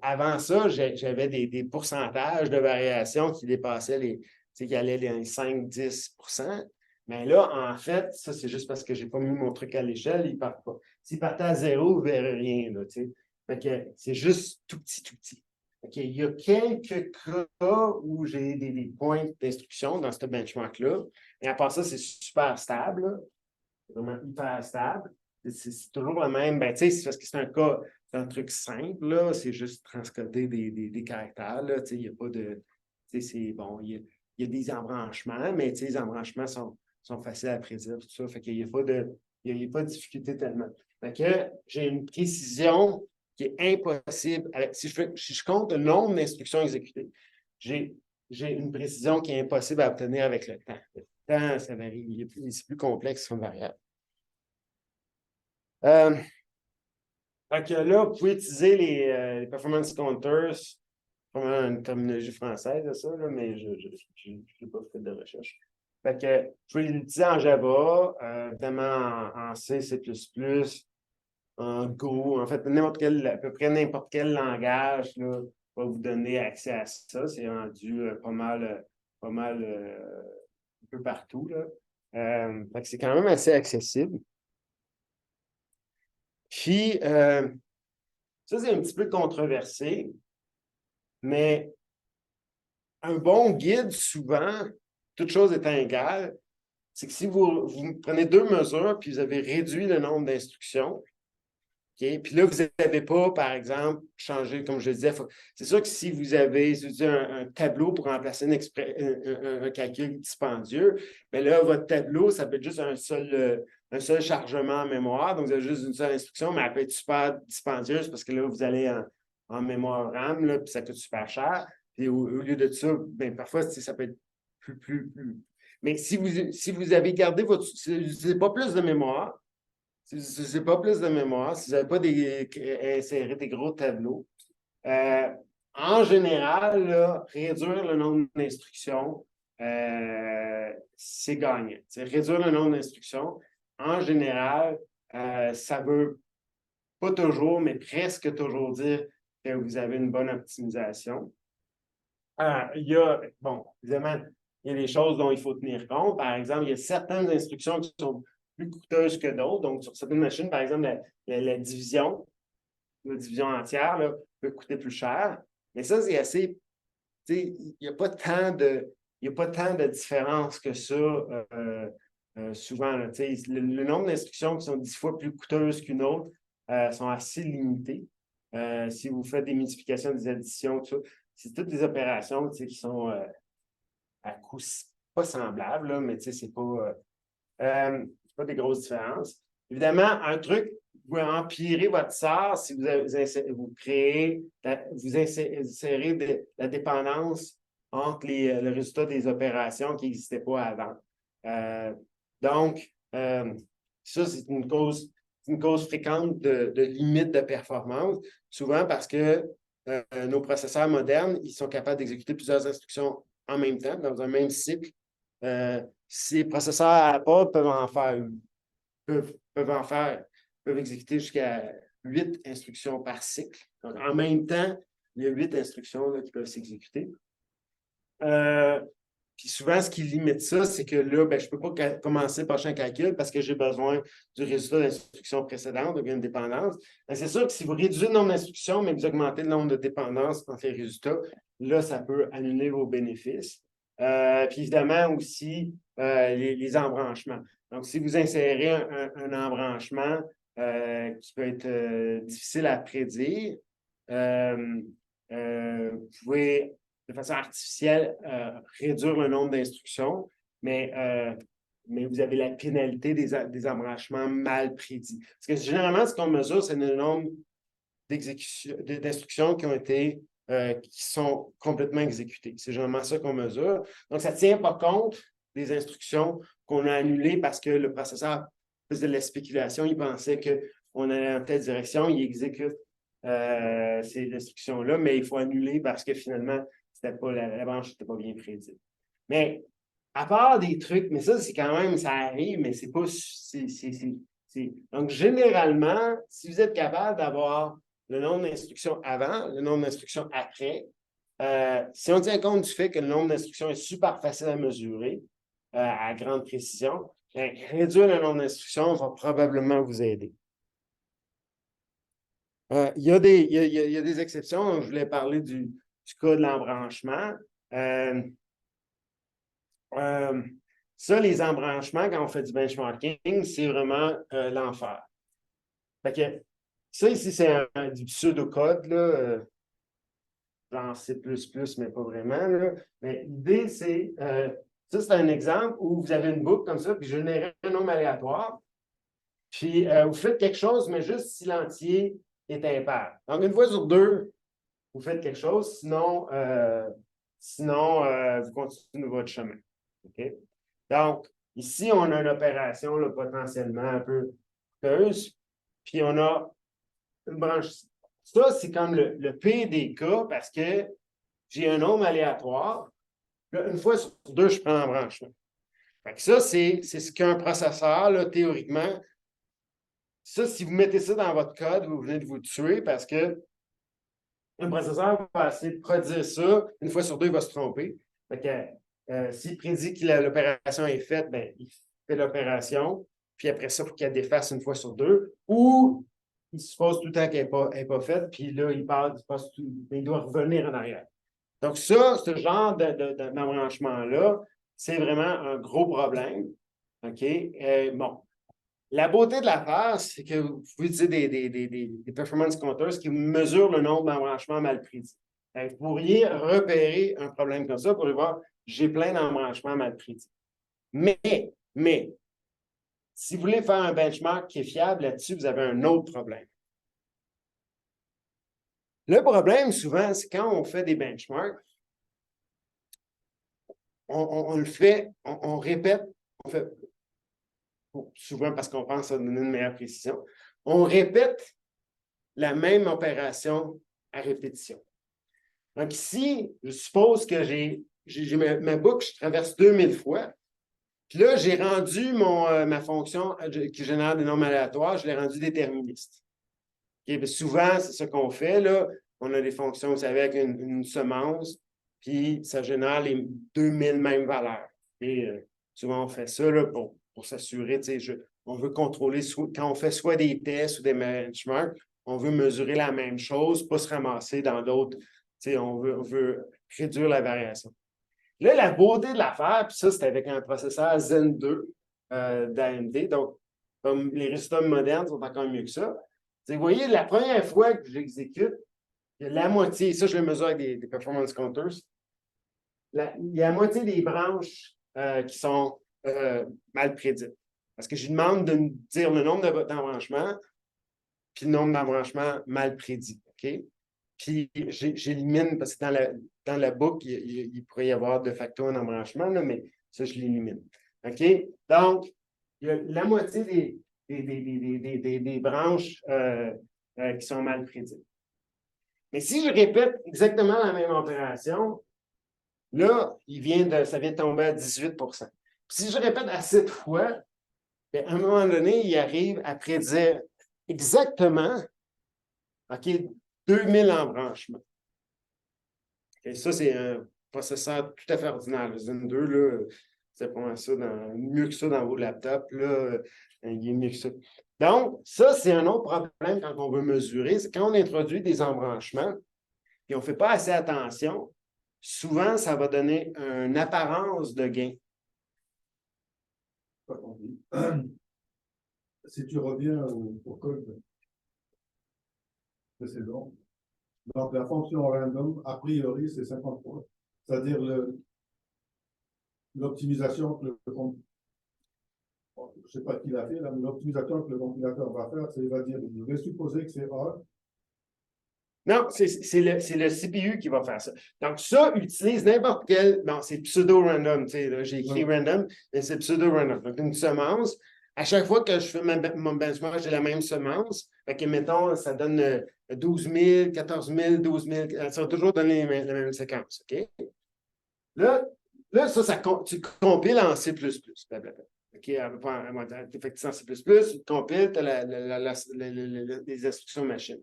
avant ça, j'avais des pourcentages de variation qui dépassaient qui allaient les 5-10%. Mais là, en fait, ça, c'est juste parce que je n'ai pas mis mon truc à l'échelle, il ne part pas. S'il partait à 0, vous ne verrez rien, là, tu sais. Fait que c'est juste tout petit, tout petit. OK, il y a quelques cas où j'ai des points d'instruction dans ce benchmark-là. Et à part ça, c'est super stable, là. Vraiment hyper stable. C'est toujours le même. Ben, c'est parce que c'est un truc simple, là. C'est juste transcoder des caractères, là. Il n'y a pas de. C'est bon, il y a des embranchements, mais les embranchements sont faciles à prédire, tout ça. Fait qu'il n'y a pas de difficulté tellement. Fait que j'ai une précision qui est impossible. Si je compte le nombre d'instructions exécutées, j'ai une précision qui est impossible à obtenir avec le temps. Le temps, ça varie. C'est plus complexe comme variable. Fait que là, vous pouvez utiliser les performance counters, vraiment une terminologie française de ça, là, mais je n'ai pas fait de recherche. Fait que je vais l'utiliser en Java, évidemment en C, C++, en Go, en fait, à peu près n'importe quel langage là, va vous donner accès à ça. C'est rendu pas mal un peu partout. Là. Fait que c'est quand même assez accessible. Puis, ça, c'est un petit peu controversé, mais un bon guide, souvent, toute chose étant égale, c'est que si vous prenez 2 mesures puis vous avez réduit le nombre d'instructions, OK? Puis là, vous n'avez pas, par exemple, changé, comme je le disais, c'est sûr que si vous avez un tableau pour remplacer un calcul dispendieux, bien là, votre tableau, ça peut être juste un seul chargement en mémoire. Donc, vous avez juste une seule instruction, mais elle peut être super dispendieuse parce que là, vous allez en mémoire RAM, là, puis ça coûte super cher. Puis au lieu de ça, bien, parfois, ça peut être plus. Mais si vous avez gardé si vous n'utilisez pas plus de mémoire, si vous n'avez pas plus de mémoire, si vous n'avez pas inséré des gros tableaux, en général, là, réduire le nombre d'instructions, c'est gagnant. Réduire le nombre d'instructions, en général, ça ne veut pas toujours, mais presque toujours dire que vous avez une bonne optimisation. Évidemment, il y a des choses dont il faut tenir compte. Par exemple, il y a certaines instructions qui sont plus coûteuses que d'autres. Donc, sur certaines machines, par exemple, la division entière là, peut coûter plus cher. Mais ça, c'est assez. Il n'y a pas tant de différence que ça souvent. Là, le nombre d'instructions qui sont 10 fois plus coûteuses qu'une autre sont assez limitées. Si vous faites des multiplications, des additions, tout ça, c'est toutes des opérations qui sont à coût pas semblables, là, mais c'est pas des grosses différences. Évidemment, un truc, vous empirez votre SAR si vous créez, vous insérez la dépendance entre le résultat des opérations qui n'existaient pas avant. Donc, ça, c'est une cause fréquente de limite de performance, souvent parce que nos processeurs modernes, ils sont capables d'exécuter plusieurs instructions en même temps, dans un même cycle. Ces processeurs à Apple peuvent exécuter jusqu'à 8 instructions par cycle. Donc, en même temps, il y a 8 instructions là, qui peuvent s'exécuter. Puis souvent, ce qui limite ça, c'est que là, je ne peux pas commencer le prochain calcul parce que j'ai besoin du résultat de l'instruction précédente, donc une dépendance. C'est sûr que si vous réduisez le nombre d'instructions, mais que vous augmentez le nombre de dépendances entre les résultats, là, ça peut annuler vos bénéfices. Puis évidemment aussi, les embranchements. Donc, si vous insérez un embranchement qui peut être difficile à prédire, vous pouvez de façon artificielle réduire le nombre d'instructions, mais vous avez la pénalité des embranchements mal prédits. Parce que généralement, ce qu'on mesure, c'est le nombre d'instructions qui sont complètement exécutées. C'est généralement ça qu'on mesure. Donc, ça ne tient pas compte des instructions qu'on a annulées parce que le processeur faisait de la spéculation. Il pensait qu'on allait dans telle direction. Il exécute ces instructions-là, mais il faut annuler parce que finalement, la branche n'était pas bien prédite. Mais à part des trucs, mais ça, c'est quand même, ça arrive, mais c'est pas. Donc, généralement, si vous êtes capable d'avoir le nombre d'instructions avant, le nombre d'instructions après, si on tient compte du fait que le nombre d'instructions est super facile à mesurer à grande précision, réduire le nombre d'instructions va probablement vous aider. Il y a des exceptions. Je voulais parler du cas de l'embranchement. Ça, les embranchements, quand on fait du benchmarking, c'est vraiment l'enfer. Fait que ça, ici, c'est du pseudocode, là, genre C++, mais pas vraiment. Là. Mais l'idée, c'est, ça, c'est un exemple où vous avez une boucle comme ça, puis je génère un nombre aléatoire. Puis, vous faites quelque chose, mais juste si l'entier est impair. Donc, une fois sur deux, vous faites quelque chose, sinon vous continuez votre chemin. OK? Donc, ici, on a une opération là, potentiellement un peu coûteuse, puis on a une branche. Ça, c'est comme le pire des cas parce que j'ai un nombre aléatoire. Là, une fois sur deux, je prends l'embranchement. Fait que ça, c'est ce qu'un processeur, là, théoriquement, ça, si vous mettez ça dans votre code, vous venez de vous tuer parce que un processeur va essayer de produire ça. Une fois sur deux, il va se tromper. Fait que, s'il prédit que l'opération est faite, ben, il fait l'opération. Puis après ça, il faut qu'elle défasse une fois sur deux. Ou il se pose tout le temps qu'elle n'est pas faite. Puis là, il doit revenir en arrière. Donc, ça, ce genre d'embranchement-là, c'est vraiment un gros problème. OK? Bon. La beauté de l'affaire, c'est que vous pouvez utiliser des performance counters qui mesurent le nombre d'embranchements mal prédits. Vous pourriez repérer un problème comme ça pour voir, j'ai plein d'embranchements mal prédits. Mais, si vous voulez faire un benchmark qui est fiable là-dessus, vous avez un autre problème. Le problème, souvent, c'est quand on fait des benchmarks, on le fait, on répète, on fait, souvent parce qu'on pense à donner une meilleure précision, on répète la même opération à répétition. Donc ici, je suppose que j'ai ma boucle, je traverse 2000 fois. Puis là, j'ai rendu ma fonction qui génère des nombres aléatoires, je l'ai rendue déterministe. Okay? Souvent, c'est ce qu'on fait, là. On a des fonctions, vous savez, avec une semence, puis ça génère les 2000 mêmes valeurs. Et souvent, on fait ça là, pour s'assurer, on veut contrôler, quand on fait soit des tests ou des benchmarks, on veut mesurer la même chose, pas se ramasser dans d'autres. On veut réduire la variation. Là, la beauté de l'affaire, puis ça, c'est avec un processeur Zen 2 d'AMD. Donc, comme les résultats modernes sont encore mieux que ça. Vous voyez, la première fois que j'exécute, il y a la moitié, ça, je le mesure avec des performance counters, il y a la moitié des branches qui sont mal prédites. Parce que je lui demande de me dire le nombre d'embranchements, puis le nombre d'embranchements mal prédits. OK? Puis j'élimine, parce que dans la boucle, il pourrait y avoir de facto un embranchement, là, mais ça, je l'élimine. OK? Donc, il y a la moitié des branches qui sont mal prédites. Mais si je répète exactement la même opération, là, ça vient de tomber à 18 %. Puis si je répète à 7 fois, bien, à un moment donné, il arrive à prédire exactement, OK, 2000 embranchements. Et ça, c'est un processeur tout à fait ordinaire. Le Zen 2, là, c'est vraiment ça mieux que ça dans vos laptops. Là, il est mieux que ça. Donc, ça, c'est un autre problème quand on veut mesurer. C'est quand on introduit des embranchements et on ne fait pas assez attention, souvent, ça va donner une apparence de gain. Si tu reviens au code précédent, donc la fonction random, a priori, c'est 53. C'est-à-dire l'optimisation que je ne sais pas qui l'a fait, là, mais l'optimisation que le compilateur va faire, c'est qu'il va dire, je vais supposer que c'est A. Non, c'est le CPU qui va faire ça. Donc, ça utilise n'importe quel. Bon, c'est pseudo-random. J'ai écrit random, mais c'est pseudo-random. Donc, une semence. À chaque fois que je fais mon benchmark, j'ai la même semence. Fait que, mettons, ça donne 12 000, 14 000, 12 000. Ça va toujours donner la même séquence. OK? Là, tu compiles en C++. OK? Tu en C++, tu compiles, tu as les instructions machine.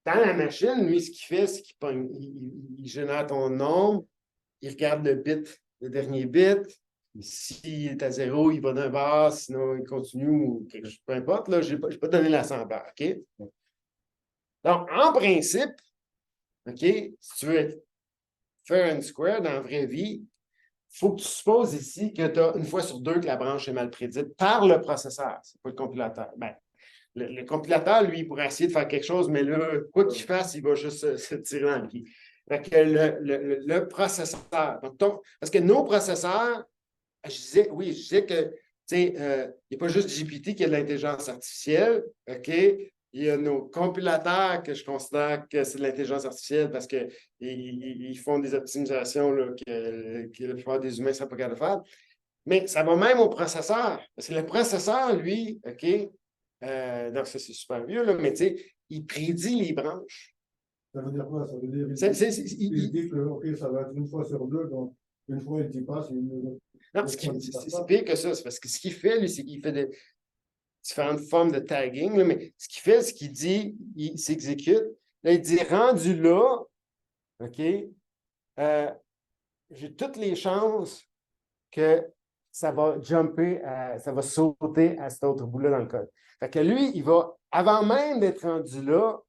Dans la machine, lui, ce qu'il fait, c'est qu'il génère ton nombre, il regarde le dernier bit. S'il est à 0, il va d'un bas, sinon il continue ou quelque chose, peu importe. Là, je n'ai pas donné l'assembleur. OK? Donc, en principe, OK, si tu veux faire une square dans la vraie vie, il faut que tu supposes ici que tu as une fois sur deux que la branche est mal prédite par le processeur, c'est pas le compilateur. Ben, le compilateur, lui, il pourrait essayer de faire quelque chose, mais là, quoi qu'il fasse, il va juste se tirer dans le pied. Fait que le processeur. Donc, parce que nos processeurs, je disais que, tu sais, il n'y a pas juste GPT qui a de l'intelligence artificielle, OK? Il y a nos compilateurs que je considère que c'est de l'intelligence artificielle parce qu'ils font des optimisations là, que la plupart des humains ne sont pas capables de faire. Mais ça va même au processeur. Parce que le processeur, lui, OK, donc ça, c'est super vieux, là, mais tu sais, il prédit les branches. Ça veut dire quoi? Ça veut dire il dit que okay, ça va être une fois sur deux, donc une fois il dit pas, c'est une. Non, c'est pire que ça. C'est parce que ce qu'il fait, lui, c'est qu'il fait différentes formes de tagging, là, mais ce qu'il fait, c'est qu'il dit, il s'exécute. Là, il dit rendu là, OK, j'ai toutes les chances que ça va ça va sauter à cet autre bout-là dans le code. Fait que lui, il va, avant même d'être rendu là,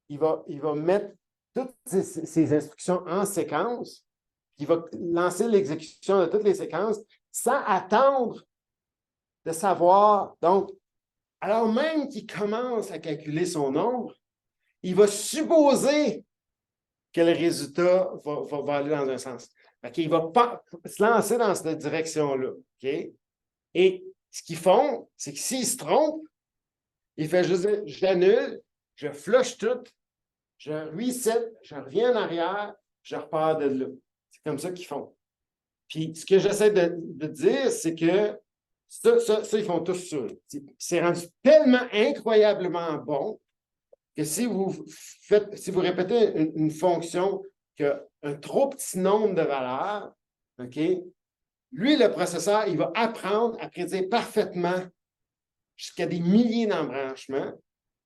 il va mettre toutes ses instructions en séquence, il va lancer l'exécution de toutes les séquences sans attendre de savoir, donc, alors même qu'il commence à calculer son nombre, il va supposer que le résultat va aller dans un sens. Il ne va pas se lancer dans cette direction-là. Okay? Et ce qu'ils font, c'est que s'ils se trompent, il fait juste dire, j'annule, je flush tout, je reset, je reviens en arrière, je repars de là. C'est comme ça qu'ils font. Puis ce que j'essaie de dire, c'est que ça, ils font tous ça. C'est rendu tellement incroyablement bon que si vous répétez une fonction qui a un trop petit nombre de valeurs, OK, lui, le processeur, il va apprendre à prédire parfaitement jusqu'à des milliers d'embranchements.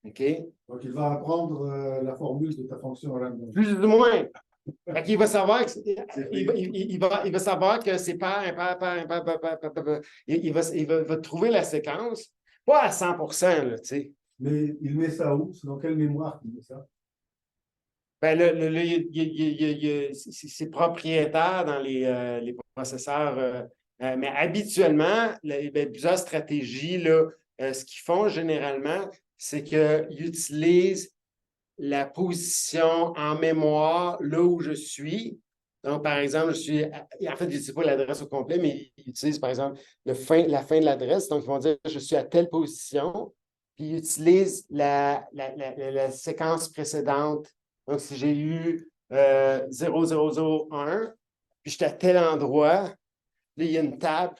OK? Donc, il va apprendre la formule de ta fonction random. Plus ou moins. Il va savoir que il va savoir que c'est pair, impair, pair, impair, pair. Il va trouver la séquence, pas à 100%, là, tu sais. Mais il met ça où? C'est dans quelle mémoire qu'il met ça? Ben, c'est propriétaire dans les processeurs. Mais habituellement, plusieurs stratégies, là, ce qu'ils font généralement, c'est qu'ils utilisent la position en mémoire là où je suis. Donc, par exemple, en fait, je ne sais pas l'adresse au complet, mais ils utilisent, par exemple, la fin de l'adresse. Donc, ils vont dire, je suis à telle position. Puis, ils utilisent la séquence précédente. Donc, si j'ai eu 0001, puis j'étais à tel endroit, là, il y a une table.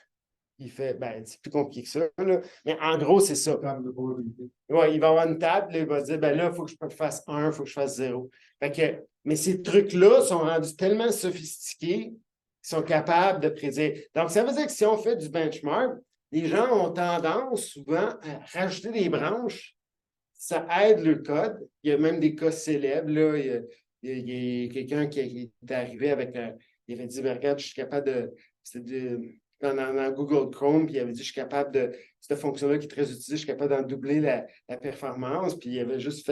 Il fait, ben, c'est plus compliqué que ça, là. Mais en gros, c'est ça. Table de probabilité. Ouais, il va avoir une table, là, il va dire, ben là, il faut que je fasse 1, il faut que je fasse 0. Mais ces trucs-là sont rendus tellement sophistiqués qu'ils sont capables de prédire. Donc, ça veut dire que si on fait du benchmark, les gens ont tendance souvent à rajouter des branches. Ça aide le code. Il y a même des cas célèbres. Là. Il y a quelqu'un qui est arrivé avec il avait dit, ben, regarde, je suis capable dans Google Chrome, puis il avait dit, je suis capable de, cette fonction-là qui est très utilisée, je suis capable d'en doubler la performance, puis il avait juste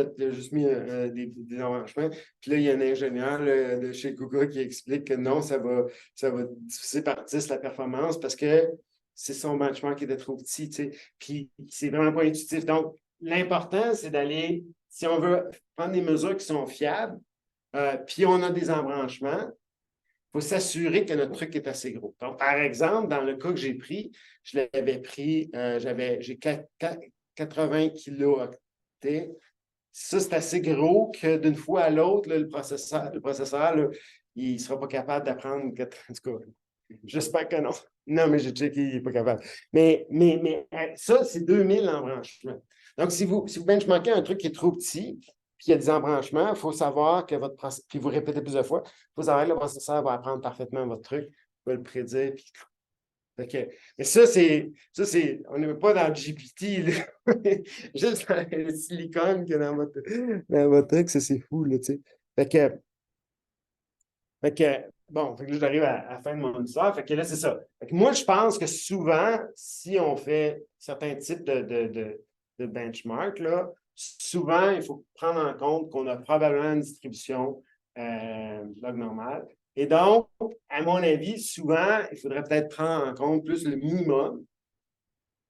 mis des embranchements. Puis là, il y a un ingénieur là, de chez Google qui explique que non, ça va diviser par 10 la performance parce que c'est son benchmark qui était trop petit, tu sais. Puis c'est vraiment pas intuitif. Donc, l'important, c'est d'aller, si on veut prendre des mesures qui sont fiables, puis on a des embranchements, il faut s'assurer que notre truc est assez gros. Donc, par exemple, dans le cas que j'ai pris, je l'avais pris, j'ai 80 kilooctets. Ça, c'est assez gros que d'une fois à l'autre, le processeur là, il ne sera pas capable d'apprendre. En tout cas, j'espère que non. Non, mais j'ai checké, il n'est pas capable. Mais ça, c'est 2000 embranchements. Donc, si vous benchmarkez un truc qui est trop petit, puis il y a des embranchements, il faut savoir que votre processeur, puis vous répétez plusieurs fois, il faut savoir que le processeur va apprendre parfaitement votre truc, va le prédire. Puis... Mais ça, on n'est pas dans le GPT, là. Juste dans le silicone que dans votre truc, ça, c'est fou, là, tu sais. Bon, là, j'arrive à la fin de mon histoire. Fait que là, c'est ça. Moi, je pense que souvent, si on fait certains types de benchmark, là, souvent, il faut prendre en compte qu'on a probablement une distribution log normale. Et donc, à mon avis, souvent, il faudrait peut-être prendre en compte plus le minimum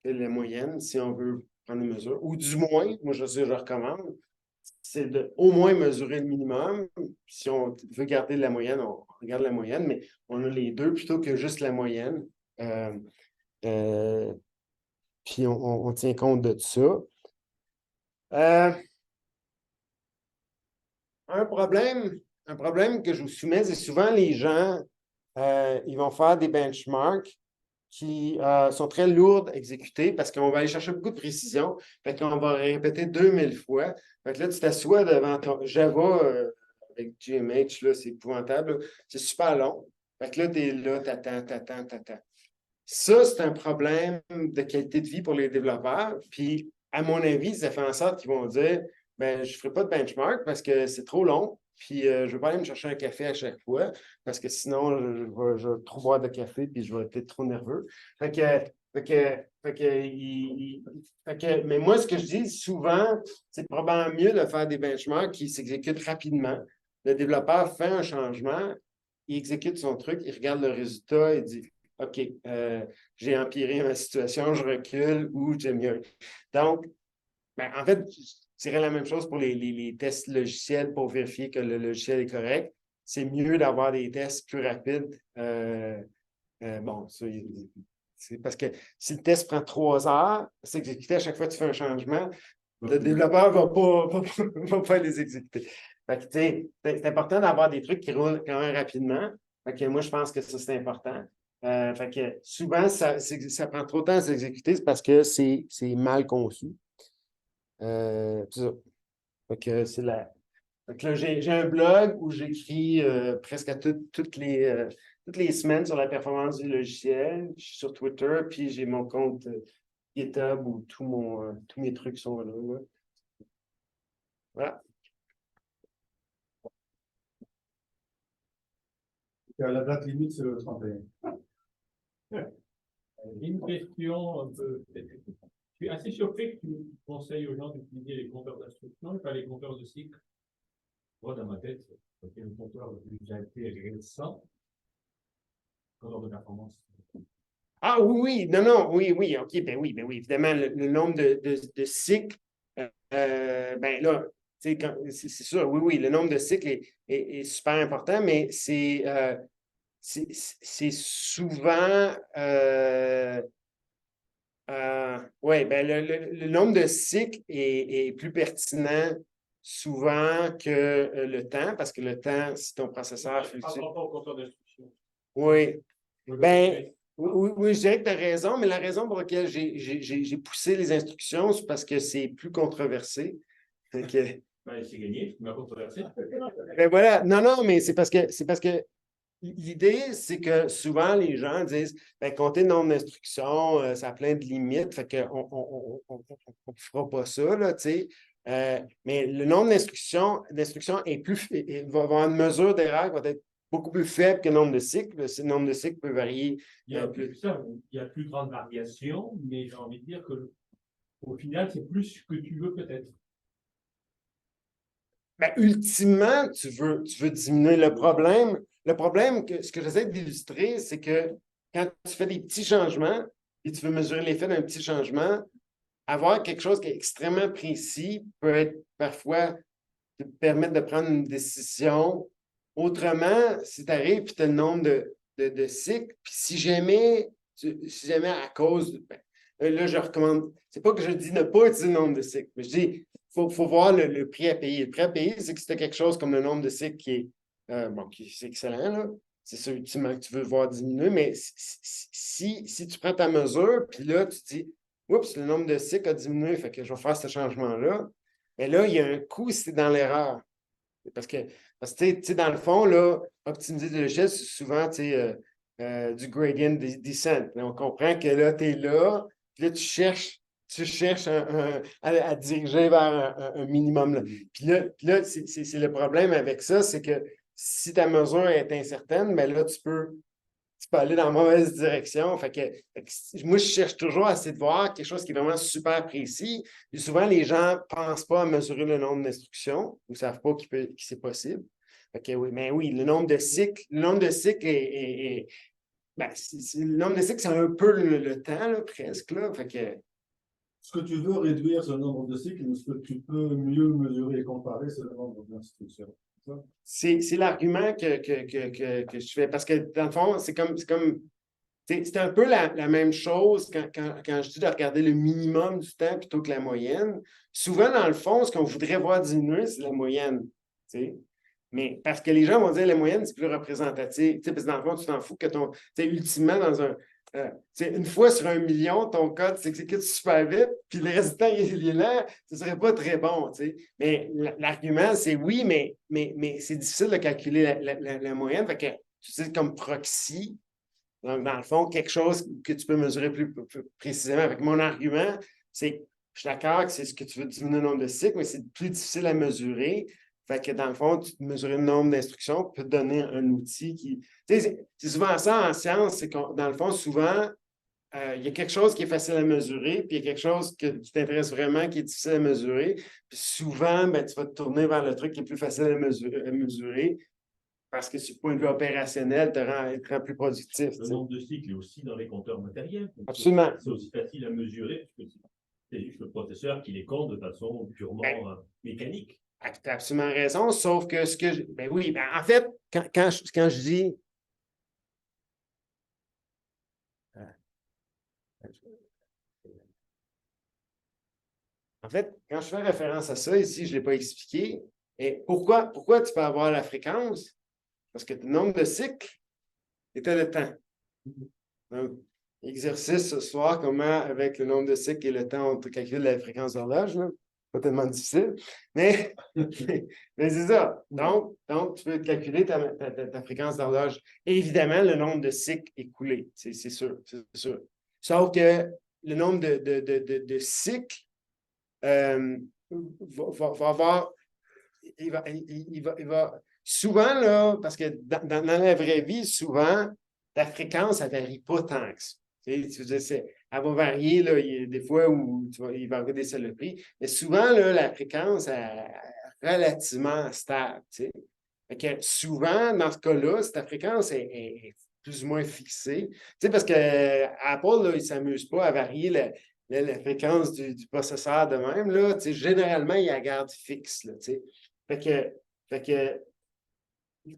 que la moyenne, si on veut prendre des mesures. Ou du moins, moi, je recommande, c'est d'au moins mesurer le minimum. Si on veut garder la moyenne, on regarde la moyenne, mais on a les deux plutôt que juste la moyenne. Puis on tient compte de ça. Un problème que je vous soumets, c'est souvent les gens, ils vont faire des benchmarks qui sont très lourdes à exécuter parce qu'on va aller chercher beaucoup de précision. Fait qu'on va répéter 2000 fois. Fait que là, tu t'assois devant ton Java avec GMH, là, c'est épouvantable. C'est super long. Fait que là, tu es là, t'attends. Ça, c'est un problème de qualité de vie pour les développeurs. Puis, à mon avis, ça fait en sorte qu'ils vont dire, ben, je ne ferai pas de benchmark parce que c'est trop long. Puis, je ne veux pas aller me chercher un café à chaque fois parce que sinon, je vais trop boire de café puis je vais être trop nerveux. Mais moi, ce que je dis souvent, c'est probablement mieux de faire des benchmarks qui s'exécutent rapidement. Le développeur fait un changement, il exécute son truc, il regarde le résultat et dit OK, j'ai empiré ma situation, je recule ou j'aime mieux. Donc, ben, en fait, je dirais la même chose pour les tests logiciels pour vérifier que le logiciel est correct. C'est mieux d'avoir des tests plus rapides. Bon, c'est parce que si le test prend 3 heures, s'exécuter à chaque fois que tu fais un changement, le développeur va pas les exécuter. Fait que, tu sais, c'est important d'avoir des trucs qui roulent quand même rapidement. Fait que moi, je pense que ça, c'est important. Fait que souvent, ça prend trop de temps à s'exécuter, c'est parce que c'est mal conçu. C'est ça. Fait que c'est la. Fait que là, j'ai un blog où j'écris presque à toutes les semaines sur la performance du logiciel. Je suis sur Twitter, puis j'ai mon compte GitHub où tous mes trucs sont là. Voilà. La date limite, c'est le 31. Une question un peu. Je suis assez surpris que tu conseilles aux gens d'utiliser les compteurs d'instruction et pas les compteurs de cycle. Moi, dans ma tête, c'est le compteur le plus intéressant, compteur de performance. Ah oui, oui, non, non, oui, oui, OK, ben oui, évidemment, le nombre de cycles, ben là, c'est sûr, oui, oui, le nombre de cycles est super important, mais c'est souvent, oui, ben le nombre de cycles est plus pertinent souvent que le temps, parce que le temps, si ton processeur fluctue. Au compteur d'instruction. Oui. Ben, oui, oui, je dirais que tu as raison, mais la raison pour laquelle j'ai poussé les instructions, c'est parce que c'est plus controversé. Ben, c'est gagné, tu m'as controversé. Ben voilà, non, non, mais c'est parce que l'idée, c'est que souvent les gens disent ben, compter le nombre d'instructions, ça a plein de limites, fait qu'on ne fera pas ça, là, tu sais. Mais le nombre d'instructions va avoir une mesure d'erreur qui va être beaucoup plus faible que le nombre de cycles. Le nombre de cycles peut varier. Il y a plus grande variation, mais j'ai envie de dire que au final, c'est plus ce que tu veux peut-être. Ben, ultimement, tu veux diminuer le problème. Le problème, ce que j'essaie d'illustrer, c'est que quand tu fais des petits changements et tu veux mesurer l'effet d'un petit changement, avoir quelque chose qui est extrêmement précis peut être parfois te permettre de prendre une décision. Autrement, si tu arrives et tu as le nombre de cycles, puis si jamais à cause, là, je recommande, c'est pas que je dis ne pas utiliser le nombre de cycles, mais je dis, il faut voir le prix à payer. Le prix à payer, c'est que c'était quelque chose comme le nombre de cycles qui est, c'est excellent, là. C'est ça ultimement que tu veux voir diminuer, mais si tu prends ta mesure, puis là, tu dis, oups, le nombre de cycles a diminué, fait que je vais faire ce changement-là. Mais là, il y a un coût si tu es dans l'erreur. Parce que tu sais, dans le fond, là, optimiser le logiciel, c'est souvent du gradient descent. Là, on comprend que là, tu es là, puis là, tu cherches à diriger vers un minimum. Là. Puis là c'est le problème avec ça, c'est que si ta mesure est incertaine, bien là, tu peux aller dans la mauvaise direction. Moi, je cherche toujours à essayer de voir quelque chose qui est vraiment super précis. Et souvent, les gens ne pensent pas à mesurer le nombre d'instructions ou ne savent pas que c'est possible. Oui, mais oui, le nombre de cycles, le nombre de cycles, c'est un peu le temps, là, presque. Là. Ce que tu veux réduire ce nombre de cycles, mais ce que tu peux mieux mesurer et comparer, c'est le nombre d'instructions. C'est l'argument que je fais. Parce que dans le fond, c'est un peu la même chose quand je dis de regarder le minimum du temps plutôt que la moyenne. Souvent, dans le fond, ce qu'on voudrait voir diminuer, c'est la moyenne. T'sais. Mais parce que les gens vont dire que la moyenne, c'est plus représentatif. Parce que dans le fond, tu t'en fous que ultimement, une fois sur 1 million, ton code s'exécute super vite, puis le résultat il est là, ce ne serait pas très bon. Mais l'argument, c'est oui, mais c'est difficile de calculer la moyenne. Fait que tu sais, comme proxy, donc, dans le fond, quelque chose que tu peux mesurer plus précisément. Avec mon argument, c'est que je suis d'accord que c'est ce que tu veux diminuer le nombre de cycles, mais c'est plus difficile à mesurer. Fait que dans le fond, tu mesurer le nombre d'instructions peut te donner un outil qui. Tu sais, c'est souvent ça en science, c'est que dans le fond, souvent, il y a quelque chose qui est facile à mesurer, puis il y a quelque chose qui t'intéresse vraiment, qui est difficile à mesurer. Puis souvent, ben, tu vas te tourner vers le truc qui est plus facile à mesurer. parce que, du point de vue opérationnel, te rend plus productif. Le nombre de cycles est aussi dans les compteurs matériels. Absolument. C'est aussi facile à mesurer, parce que c'est juste le processeur qui les compte de façon purement mécanique. Tu as absolument raison, sauf que ce que ben oui, ben en fait, quand je dis en fait, quand je fais référence à ça ici, je ne l'ai pas expliqué. Et pourquoi tu peux avoir la fréquence? Parce que le nombre de cycles était le temps. Donc, exercice ce soir, comment, avec le nombre de cycles et le temps, on calcule la fréquence d'horloge. Pas tellement difficile. Mais c'est ça. Donc, tu peux calculer ta fréquence d'horloge. Et évidemment, le nombre de cycles écoulés. C'est sûr. Sauf que le nombre de cycles va avoir. Il va souvent, là, parce que dans la vraie vie, souvent, ta fréquence, elle ne varie pas tant que ça. Elle va varier, là, il y a des fois où il va y avoir des saloperies, mais souvent, là, la fréquence est relativement stable. Fait que souvent, dans ce cas-là, si ta fréquence est plus ou moins fixée, parce que Apple, là, il ne s'amuse pas à varier la fréquence du processeur de même. Là, généralement, il la garde fixe. Là, fait que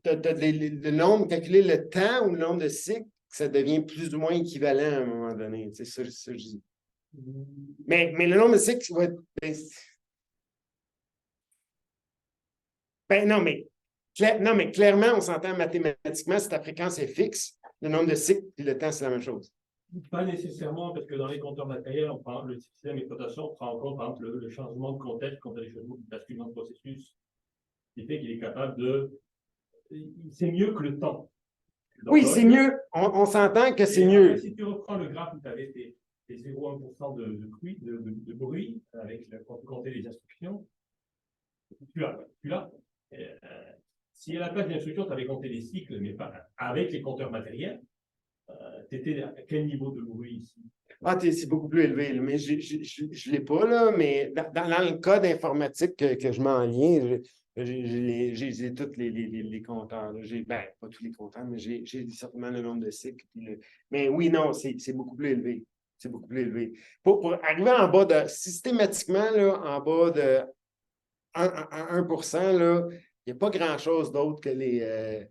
le nombre, calculer le temps ou le nombre de cycles, ça devient plus ou moins équivalent à un moment donné. C'est ça que je dis. Mais le nombre de cycles va être. Non, mais clairement, on s'entend mathématiquement, si ta fréquence est fixe, le nombre de cycles et le temps, c'est la même chose. Pas nécessairement, parce que dans les compteurs matériels, le système d'exploitation prend en compte, par exemple, le changement de contexte quand il y a des changements de basculement de processus, qui fait qu'il est capable de. C'est mieux que le temps. Oui, c'est mieux. On s'entend que c'est mieux. Si tu reprends le graphe où tu avais tes 0,1% de bruit, quand tu comptais les instructions, tu l'as. Si à la place des instructions, tu avais compté les cycles, mais pas avec les compteurs matériels, tu étais à quel niveau de bruit ici? C'est beaucoup plus élevé, là, mais je ne l'ai pas, là, mais dans le code informatique que je m'enligne, j'ai tous les compteurs. Pas tous les compteurs, mais j'ai certainement le nombre de cycles. Mais oui, non, c'est beaucoup plus élevé. C'est beaucoup plus élevé. Pour arriver en bas de, systématiquement, là, en bas de 1%, là, il n'y a pas grand-chose d'autre que les.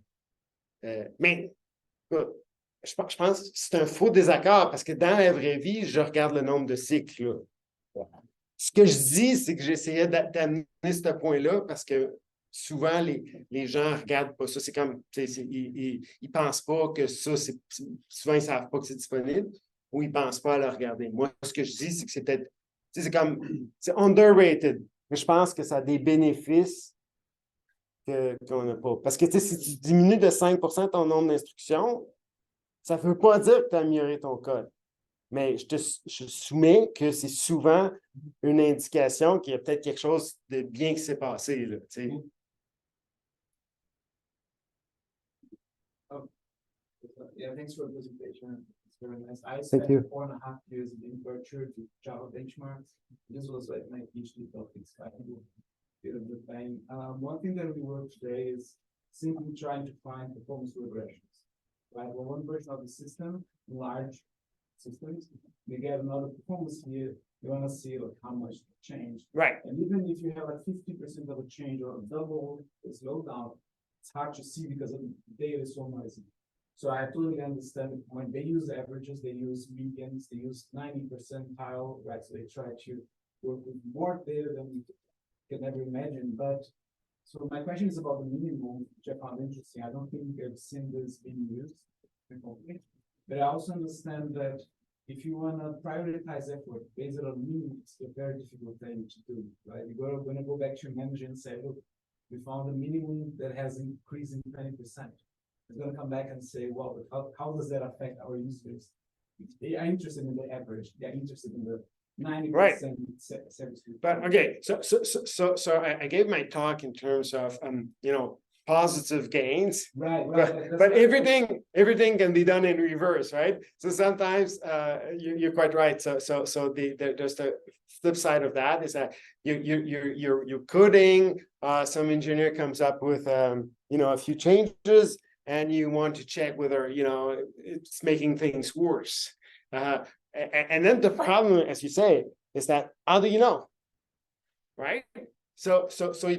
Mais je pense que c'est un faux désaccord parce que dans la vraie vie, je regarde le nombre de cycles. Là. Ce que je dis, c'est que j'essayais d'amener ce point-là parce que souvent, les gens ne regardent pas ça. C'est comme, ils ne pensent pas que ça, souvent, ils ne savent pas que c'est disponible ou ils ne pensent pas à le regarder. Moi, ce que je dis, c'est que c'est peut-être, c'est underrated. Mais je pense que ça a des bénéfices qu'on n'a pas. Parce que si tu diminues de 5% ton nombre d'instructions, ça ne veut pas dire que tu as amélioré ton code. Mais je soumets que c'est souvent une indication qu'il y a peut-être quelque chose de bien qui s'est passé. Là, Yeah, thanks for the presentation. It's very nice. I spent 4.5 years in Virtual to Java benchmarks. This was like my PhD topics. One thing that we work today is simply trying to find performance regressions. Right? Well, one version of the system, large systems, they get another performance here. You want to see like how much changed. Right. And even if you have like 50% of a change or a double a slowdown, it's hard to see because the data is so noisy. So I totally understand when they use averages, they use medians, they use 90 percentile, right? So they try to work with more data than you can ever imagine. But so my question is about the minimum, which I found interesting. I don't think I've seen this being used, but I also understand that if you want to prioritize effort based on minimum, it's a very difficult thing to do, right? You're going to go back to your manager and say, look, we found a minimum that has increased in 20%. It's going to come back and say, well, how does that affect our users? They are interested in the average. They are interested in the 90%. Right. But okay, so I gave my talk in terms of positive gains. Right, But everything can be done in reverse, right? So sometimes you're quite right. So there's the flip side of that is that you're coding. Some engineer comes up with a few changes, and you want to check whether it's making things worse. And then the problem, as you say, is that how do you know, right? So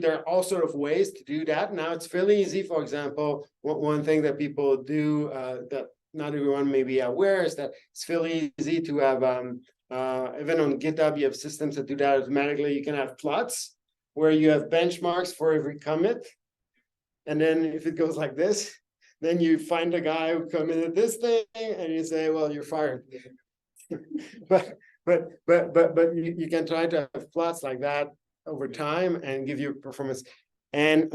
there are all sort of ways to do that. Now it's fairly easy. For example, one thing that people do that not everyone may be aware is that it's fairly easy to have even on GitHub you have systems that do that automatically. You can have plots where you have benchmarks for every commit, and then if it goes like this, then you find a guy who committed this thing, and you say, well, you're fired. but you can try to have plots like that over time and give you performance. And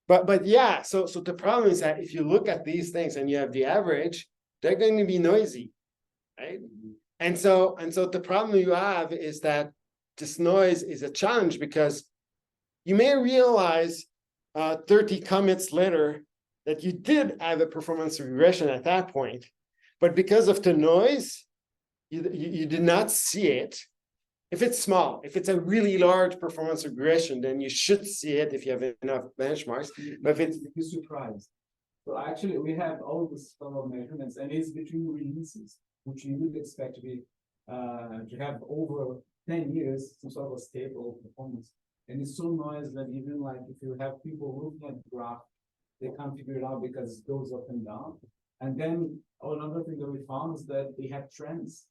but yeah, so the problem is that if you look at these things and you have the average, they're going to be noisy, right? And so the problem you have is that this noise is a challenge, because you may realize 30 commits later that you did have a performance regression at that point, but because of the noise, you did not see it. If it's small, if it's a really large performance regression, then you should see it if you have enough benchmarks. But if it's you're surprised. So actually, we have all this sort of measurements, and it's between releases, which you would expect to be to have over 10 years some sort of a stable performance. And it's so noisy that even like if you have people looking at the graph, they can't figure it out because it goes up and down. And then another thing that we found is that they have trends.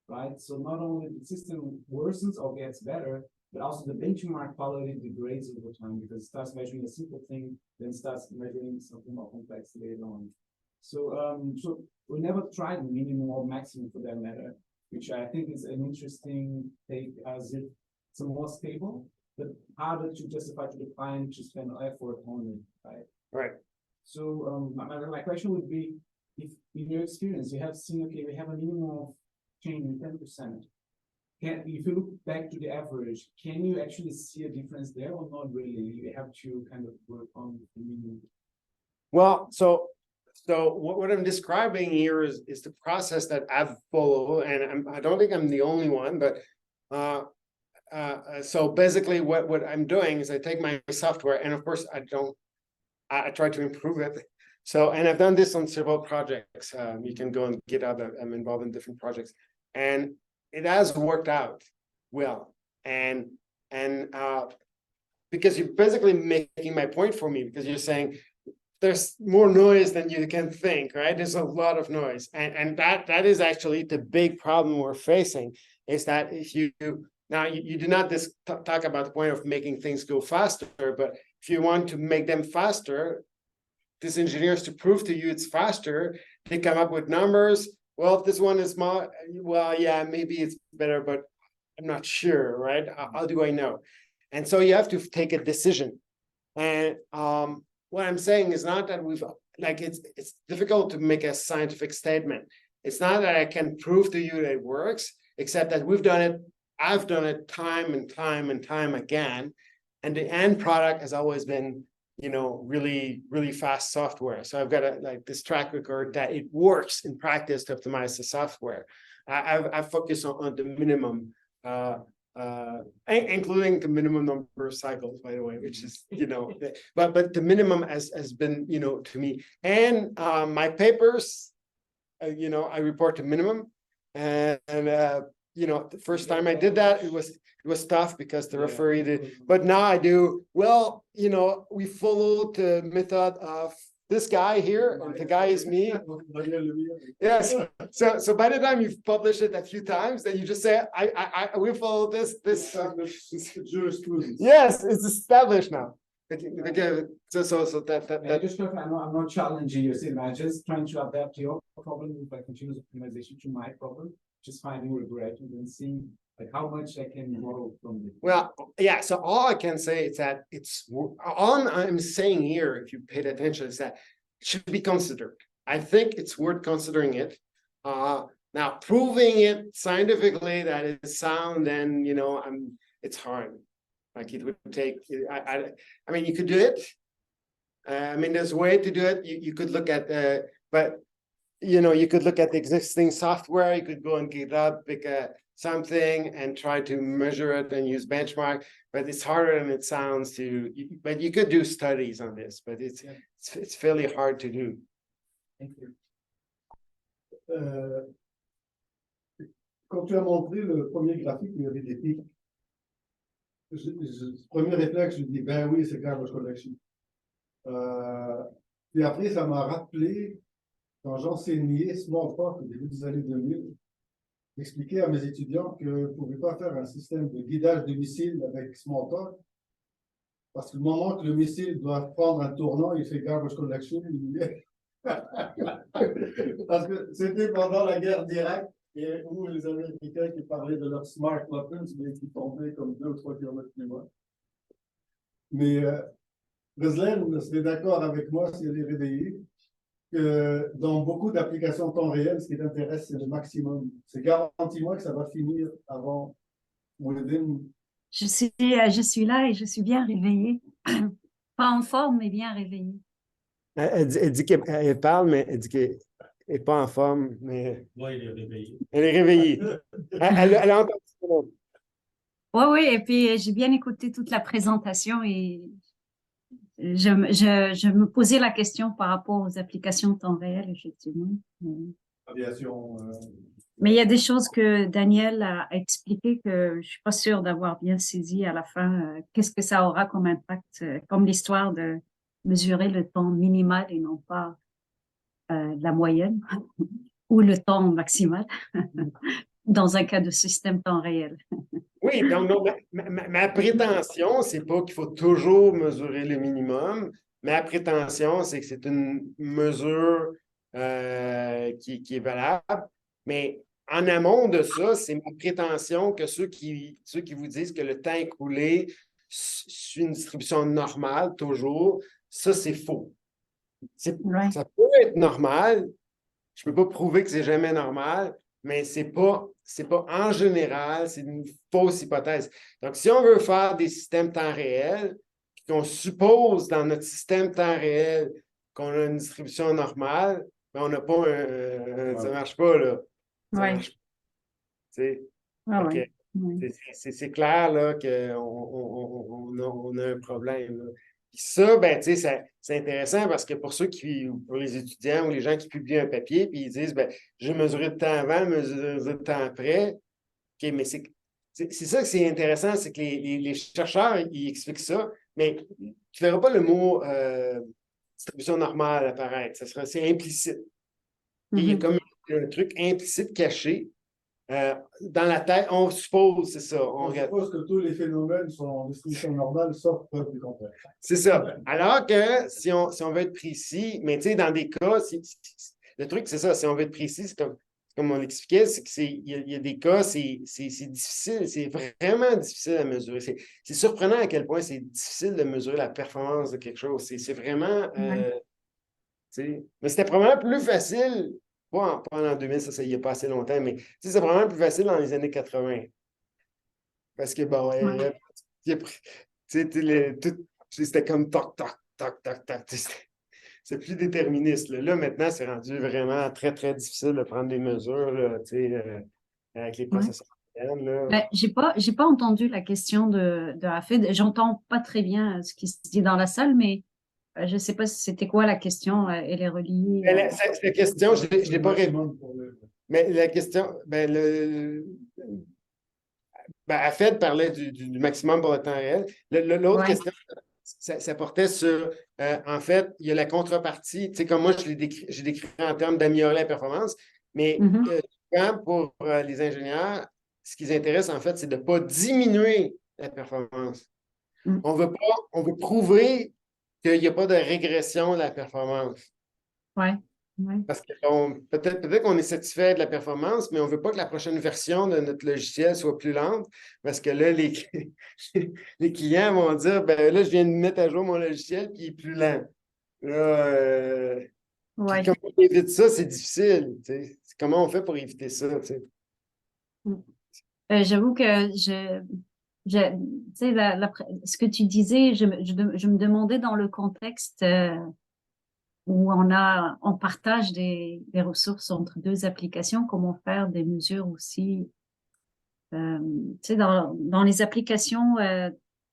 Right, so not only the system worsens or gets better, but also the benchmark quality degrades over time, because it starts measuring a simple thing, then starts measuring something more complex later on. So we never tried minimum or maximum for that matter, which I think is an interesting take, as if it's more stable, but harder to justify to the client to spend effort on it, right? right. So my question would be, if in your experience you have seen, okay, we have a minimum of change in 10%. If you look back to the average, can you actually see a difference there or not really? You have to kind of work on the minimum. Well, so what I'm describing here is the process that I've followed, and I don't think I'm the only one, but so basically what I'm doing is I take my software, and of course I try to improve it. So, and I've done this on several projects. You can go on GitHub. I'm involved in different projects, and it has worked out well. And because you're basically making my point for me, because you're saying there's more noise than you can think, right? There's a lot of noise, and that is actually the big problem we're facing. Is that if you now you do not talk about the point of making things go faster, but if you want to make them faster, these engineers, to prove to you it's faster, they come up with numbers. Well, if this one is small, well, yeah, maybe it's better, but I'm not sure, right? How do I know? And so you have to take a decision. And what I'm saying is not that it's difficult to make a scientific statement. It's not that I can prove to you that it works, except that we've done it. I've done it time and time and time again. And the end product has always been, really, really fast software. So I've got this track record that it works in practice to optimize the software. I focus on the minimum, including the minimum number of cycles, by the way, which is, but the minimum has been, to me. And my papers, I report the minimum. And the first time I did that, it was tough because the referee did, but now I do, well, we follow the method of this guy here, and the guy is me. Yes. So by the time you've published it a few times, then you just say, I will follow this. Jurisprudence. Yes, it's established now. So I'm not challenging you, I'm just trying to adapt your problem with continuous optimization to my problem, just finding regression and seeing how much I can model from it. Well, yeah. So all I can say is that all I'm saying here, if you paid attention, is that it should be considered. I think it's worth considering it. Now, proving it scientifically that it's sound, then it's hard. Like it would take. I mean, you could do it, I mean, there's a way to do it. You could look at, but you could look at the existing software. You could go on GitHub, pick something and try to measure it and use benchmark. But it's harder than it sounds but you could do studies on this, but it's fairly hard to do. Thank you. Quand tu as montré le premier graphique, il y avait des pics. Premier réflexe, je dis, ben oui, c'est garbage collection. Puis après, ça m'a rappelé, quand j'enseignais Smalltalk au début des années 2000, j'expliquais à mes étudiants que je ne pouvais pas faire un système de guidage de missiles avec Smalltalk, parce que le moment que le missile doit prendre un tournant, il fait garbage collection. Parce que c'était pendant la guerre d'Irak, et où les Américains qui parlaient de leurs smart weapons, mais qui tombaient comme 2 ou 3 kilomètres plus loin. Mais Ruslan serait d'accord avec moi si elle est réveillée, que dans beaucoup d'applications temps réel, ce qui t'intéresse, c'est le maximum. C'est garanti-moi que ça va finir avant within. Je suis là et je suis bien réveillée. Pas en forme, mais bien réveillée. Elle dit qu'elle parle, mais elle dit qu'elle n'est pas en forme, mais Moi, il est réveillé. elle est réveillée. Elle a entendu ça. Oui, oui, et puis j'ai bien écouté toute la présentation et je me posais la question par rapport aux applications de temps réel, effectivement. Aviation. Mais il y a des choses que Daniel a expliquées que je suis pas sûre d'avoir bien saisi à la fin. Qu'est-ce que ça aura comme impact, comme l'histoire de mesurer le temps minimal et non pas la moyenne ou le temps maximal dans un cas de système temps réel. Oui, donc ma prétention, c'est pas qu'il faut toujours mesurer le minimum. Ma prétention, c'est que c'est une mesure qui est valable. Mais en amont de ça, c'est ma prétention que ceux qui vous disent que le temps écoulé suit une distribution normale, toujours, ça, c'est faux. Ouais. Ça peut être normal. Je ne peux pas prouver que c'est jamais normal, mais c'est pas en général, c'est une fausse hypothèse. Donc, si on veut faire des systèmes temps réel, puis qu'on suppose dans notre système temps réel qu'on a une distribution normale, ben on n'a pas ça ne marche pas, là. Ça Ouais. marche pas. Tu sais? Ah, Ok. ouais. Ouais. C'est clair là, qu'on a un problème, là. Puis ça, ben, tu sais, c'est intéressant parce que pour les étudiants ou les gens qui publient un papier, puis ils disent, ben, j'ai mesuré le temps avant, mesuré le temps après. OK, mais c'est ça que c'est intéressant, c'est que les chercheurs, ils expliquent ça, mais tu ne verras pas le mot distribution normale apparaître. C'est implicite. Il y a comme un truc implicite caché. Dans la tête, on suppose, c'est ça. On suppose que tous les phénomènes sont en distribution normale, sauf preuve du contraire. C'est ça. Alors que si on veut être précis, mais tu sais, dans des cas, le truc, c'est ça, si on veut être précis, c'est comme on l'expliquait, c'est qu'il y a des cas, c'est difficile, c'est vraiment difficile à mesurer. C'est surprenant à quel point c'est difficile de mesurer la performance de quelque chose. C'est vraiment. Mais c'était probablement plus facile. Pas en 2000, ça y est pas assez longtemps, mais c'est vraiment plus facile dans les années 80. Parce que, bon, c'était comme toc, toc, toc, toc, toc. C'est plus déterministe. Là, maintenant, c'est rendu vraiment très, très difficile de prendre des mesures là, avec les processeurs. Ben, j'ai pas entendu la question de Hafid. J'entends pas très bien ce qui se dit dans la salle, mais je sais pas c'était quoi la question. Elle est reliée. La question, je l'ai pas répondu. Mais la question, Hafid parlait du maximum pour le temps réel. L'autre question, ça portait sur, en fait, il y a la contrepartie. Tu sais, comme moi, j'ai décrit en termes d'améliorer la performance, mais pour les ingénieurs, ce qui les intéresse, en fait, c'est de ne pas diminuer la performance. On veut prouver qu'il n'y a pas de régression de la performance. Ouais. Parce que peut-être qu'on est satisfait de la performance, mais on ne veut pas que la prochaine version de notre logiciel soit plus lente, parce que là, les clients vont dire, ben là, je viens de mettre à jour mon logiciel, puis il est plus lent. Là, comment on évite ça, c'est difficile. T'sais. Comment on fait pour éviter ça? J'avoue que tu sais, ce que tu disais, je me demandais dans le contexte où on partage des ressources entre deux applications, comment faire des mesures aussi. Tu sais, dans les applications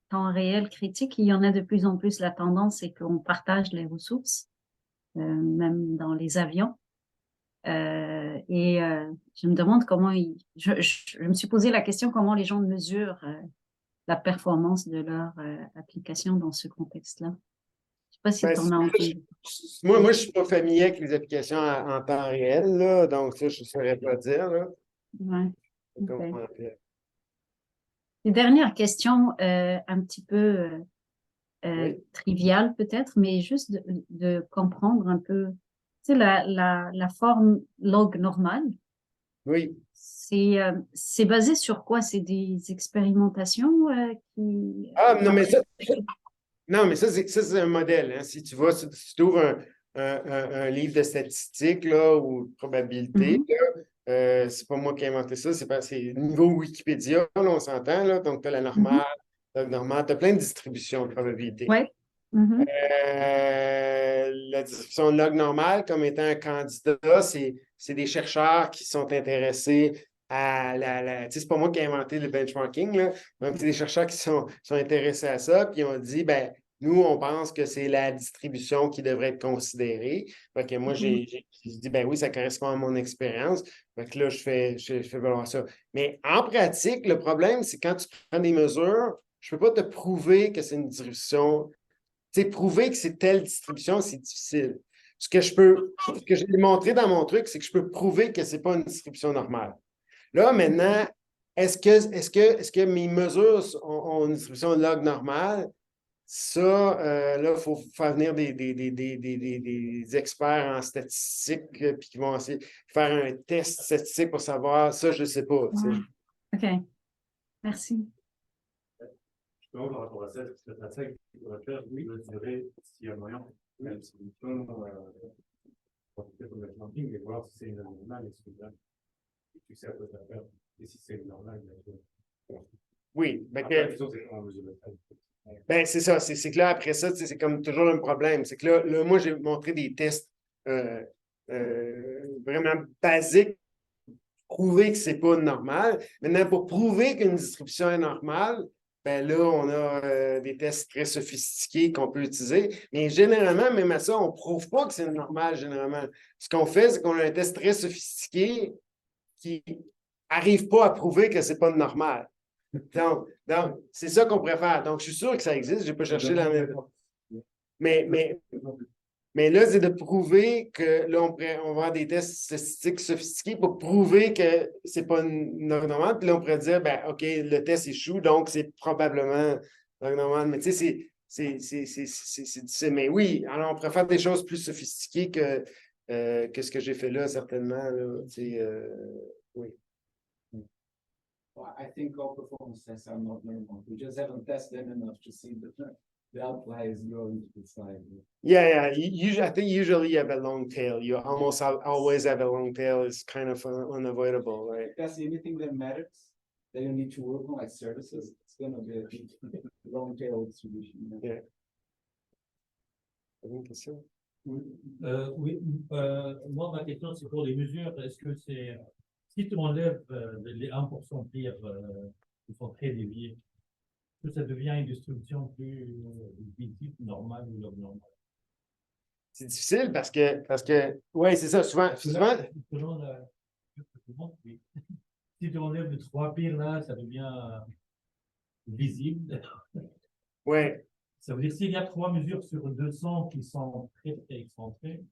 temps réel critique, il y en a de plus en plus. La tendance, c'est qu'on partage les ressources, même dans les avions. Je me demande comment je me suis posé la question comment les gens mesurent la performance de leur application dans ce contexte-là. Je sais pas si Ben, tu en as entendu. moi, je ne suis pas familier avec les applications en temps réel, là, donc ça, je ne saurais pas dire. Là. Ouais. Comment Ok. on fait. Une dernière question, un petit peu Oui, triviale peut-être, mais juste de comprendre un peu, tu sais, la forme log normale, oui. c'est basé sur quoi? C'est des expérimentations Ah, non, mais ça, qui... non, mais ça, c'est un modèle. Hein. Si tu vas, si tu ouvres un livre de statistiques là, ou de probabilité, Mhm, c'est pas moi qui ai inventé ça, c'est niveau Wikipédia, là, on s'entend, là. Donc, tu as la mhm. normale, tu as plein de distributions de probabilité. Ouais. Mhm, La distribution log normale comme étant un candidat, c'est des chercheurs qui sont intéressés à tu sais, c'est pas moi qui ai inventé le benchmarking, là. Donc, c'est des chercheurs qui sont intéressés à ça, puis on dit, ben, nous, on pense que c'est la distribution qui devrait être considérée. Fait que moi, mhm. j'ai dit, ben oui, ça correspond à mon expérience. Fait que là, je fais valoir ça. Mais en pratique, le problème, c'est quand tu prends des mesures, je ne peux pas te prouver que c'est une distribution. Tu sais, prouver que c'est telle distribution, c'est difficile. Ce que j'ai montré dans mon truc, c'est que je peux prouver que ce n'est pas une distribution normale. Là, maintenant, est-ce que mes mesures ont une distribution log normale? Ça, là, il faut faire venir des experts en statistiques, puis qui vont essayer de faire un test statistique pour savoir. Ça, je ne sais pas. Tu sais. Ouais. OK, merci. Donc, par rapport à ça, cette attaque qui pourrait faire, oui, je dirais, s'il y a moyen, une solution, pour peut-être le camping, et voir si c'est une normale, et tu sais à quoi ça faire, et si c'est normal, bien sûr. Oui, Après, la question, c'est comment mesurer ça. ben, c'est ça. C'est que là, après ça, c'est comme toujours un problème. C'est que là, moi, j'ai montré des tests euh, vraiment basiques pour prouver que c'est pas normal. Maintenant, pour prouver qu'une distribution est normale, ben là, on a des tests très sophistiqués qu'on peut utiliser. Mais généralement, même à ça, on ne prouve pas que c'est normal, généralement. Ce qu'on fait, c'est qu'on a un test très sophistiqué qui n'arrive pas à prouver que ce n'est pas normal. Donc c'est ça qu'on pourrait faire. Donc, je suis sûr que ça existe. Je n'ai pas cherché la même. Mais, mais, mais là, c'est de prouver que là, on va avoir des tests statistiques sophistiqués pour prouver que c'est pas normal. Puis là, on pourrait dire, ben, OK, le test échoue, donc c'est probablement normal. Mais tu sais, c'est difficile. Mais oui, alors on pourrait faire des choses plus sophistiquées que ce que j'ai fait là, certainement. Là, oui. Well, I think all performance tests are not normal. We just haven't tested them enough to see the outliers going to the side. Yeah. I think usually you have a long tail. You almost always have a long tail. It's kind of unavoidable, right? If that's anything that matters, that you need to work on, like services, it's gonna be a long tail distribution. Yeah. Une question? Oui, moi, ma question, c'est pour les mesures. Est-ce que c'est, si tu enlèves les 1% pire qui sont très déviés, est-ce que ça devient une distribution plus visible, normale ou normale? C'est difficile oui, c'est ça. Souvent, Selon oui. Si tu enlèves les 3 pires là, ça devient visible. ouais. Ça veut dire s'il y a 3 mesures sur 200 qui sont très, très excentrées,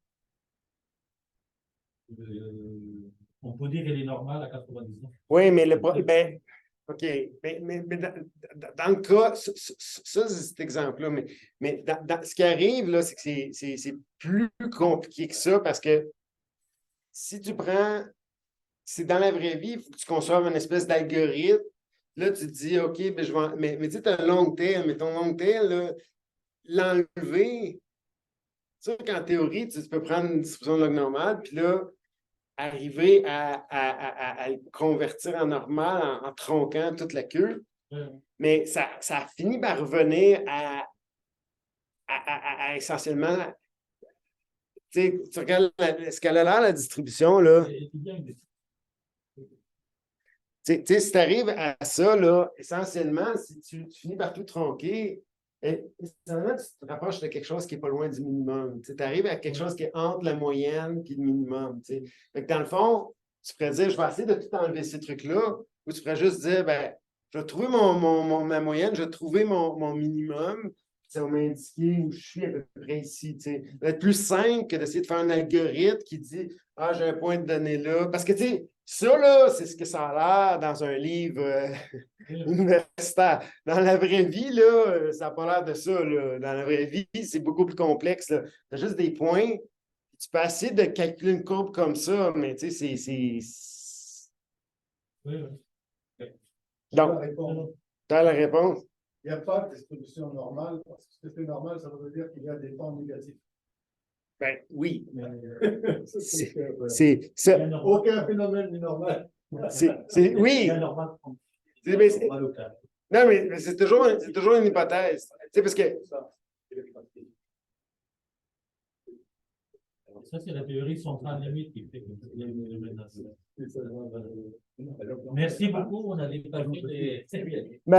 on peut dire qu'elle est normale à 99. Oui, mais ben, OK. Mais dans le cas, ça, c'est cet exemple-là, mais ce qui arrive, là, c'est que c'est plus compliqué que ça parce que si tu prends, c'est dans la vraie vie, il faut que tu conçoives une espèce d'algorithme. Là, tu te dis, OK, ben, mais tu sais, tu as un long tail, mais ton long tail, là, l'enlever, tu sais qu'en théorie, tu peux prendre une distribution de log normale, puis là, arriver à le convertir en normal en tronquant toute la queue. Mais ça finit par revenir à essentiellement. Tu regardes ce qu'elle a l'air, la distribution, là. Si tu arrives à ça, là, essentiellement, si tu finis par tout tronquer, essentiellement, tu te rapproches de quelque chose qui n'est pas loin du minimum. Tu arrives à quelque chose qui est entre la moyenne et le minimum. Fait que dans le fond, tu pourrais dire, je vais essayer de tout enlever ces trucs-là, ou tu pourrais juste dire, ben, je vais trouver ma moyenne, je vais trouver mon minimum, ça va m'indiquer où je suis à peu près ici. Ça va être plus simple que d'essayer de faire un algorithme qui dit, ah, j'ai un point de données là. Parce que, tu sais, ça, là, c'est ce que ça a l'air dans un livre universitaire. Dans la vraie vie, là, ça n'a pas l'air de ça. Là. Dans la vraie vie, c'est beaucoup plus complexe. Tu as juste des points. Tu peux essayer de calculer une courbe comme ça, mais tu sais, c'est. Donc, tu as la réponse. Il n'y a pas de distribution normale, parce que si c'est normal, ça veut dire qu'il y a des temps négatifs. Ben oui. C'est ça. aucun phénomène n'est normal. Oui. Non, mais c'est toujours une hypothèse. Tu sais, parce que. Ça, c'est la théorie centrale limite qui fait que Merci beaucoup. On a dépassé les.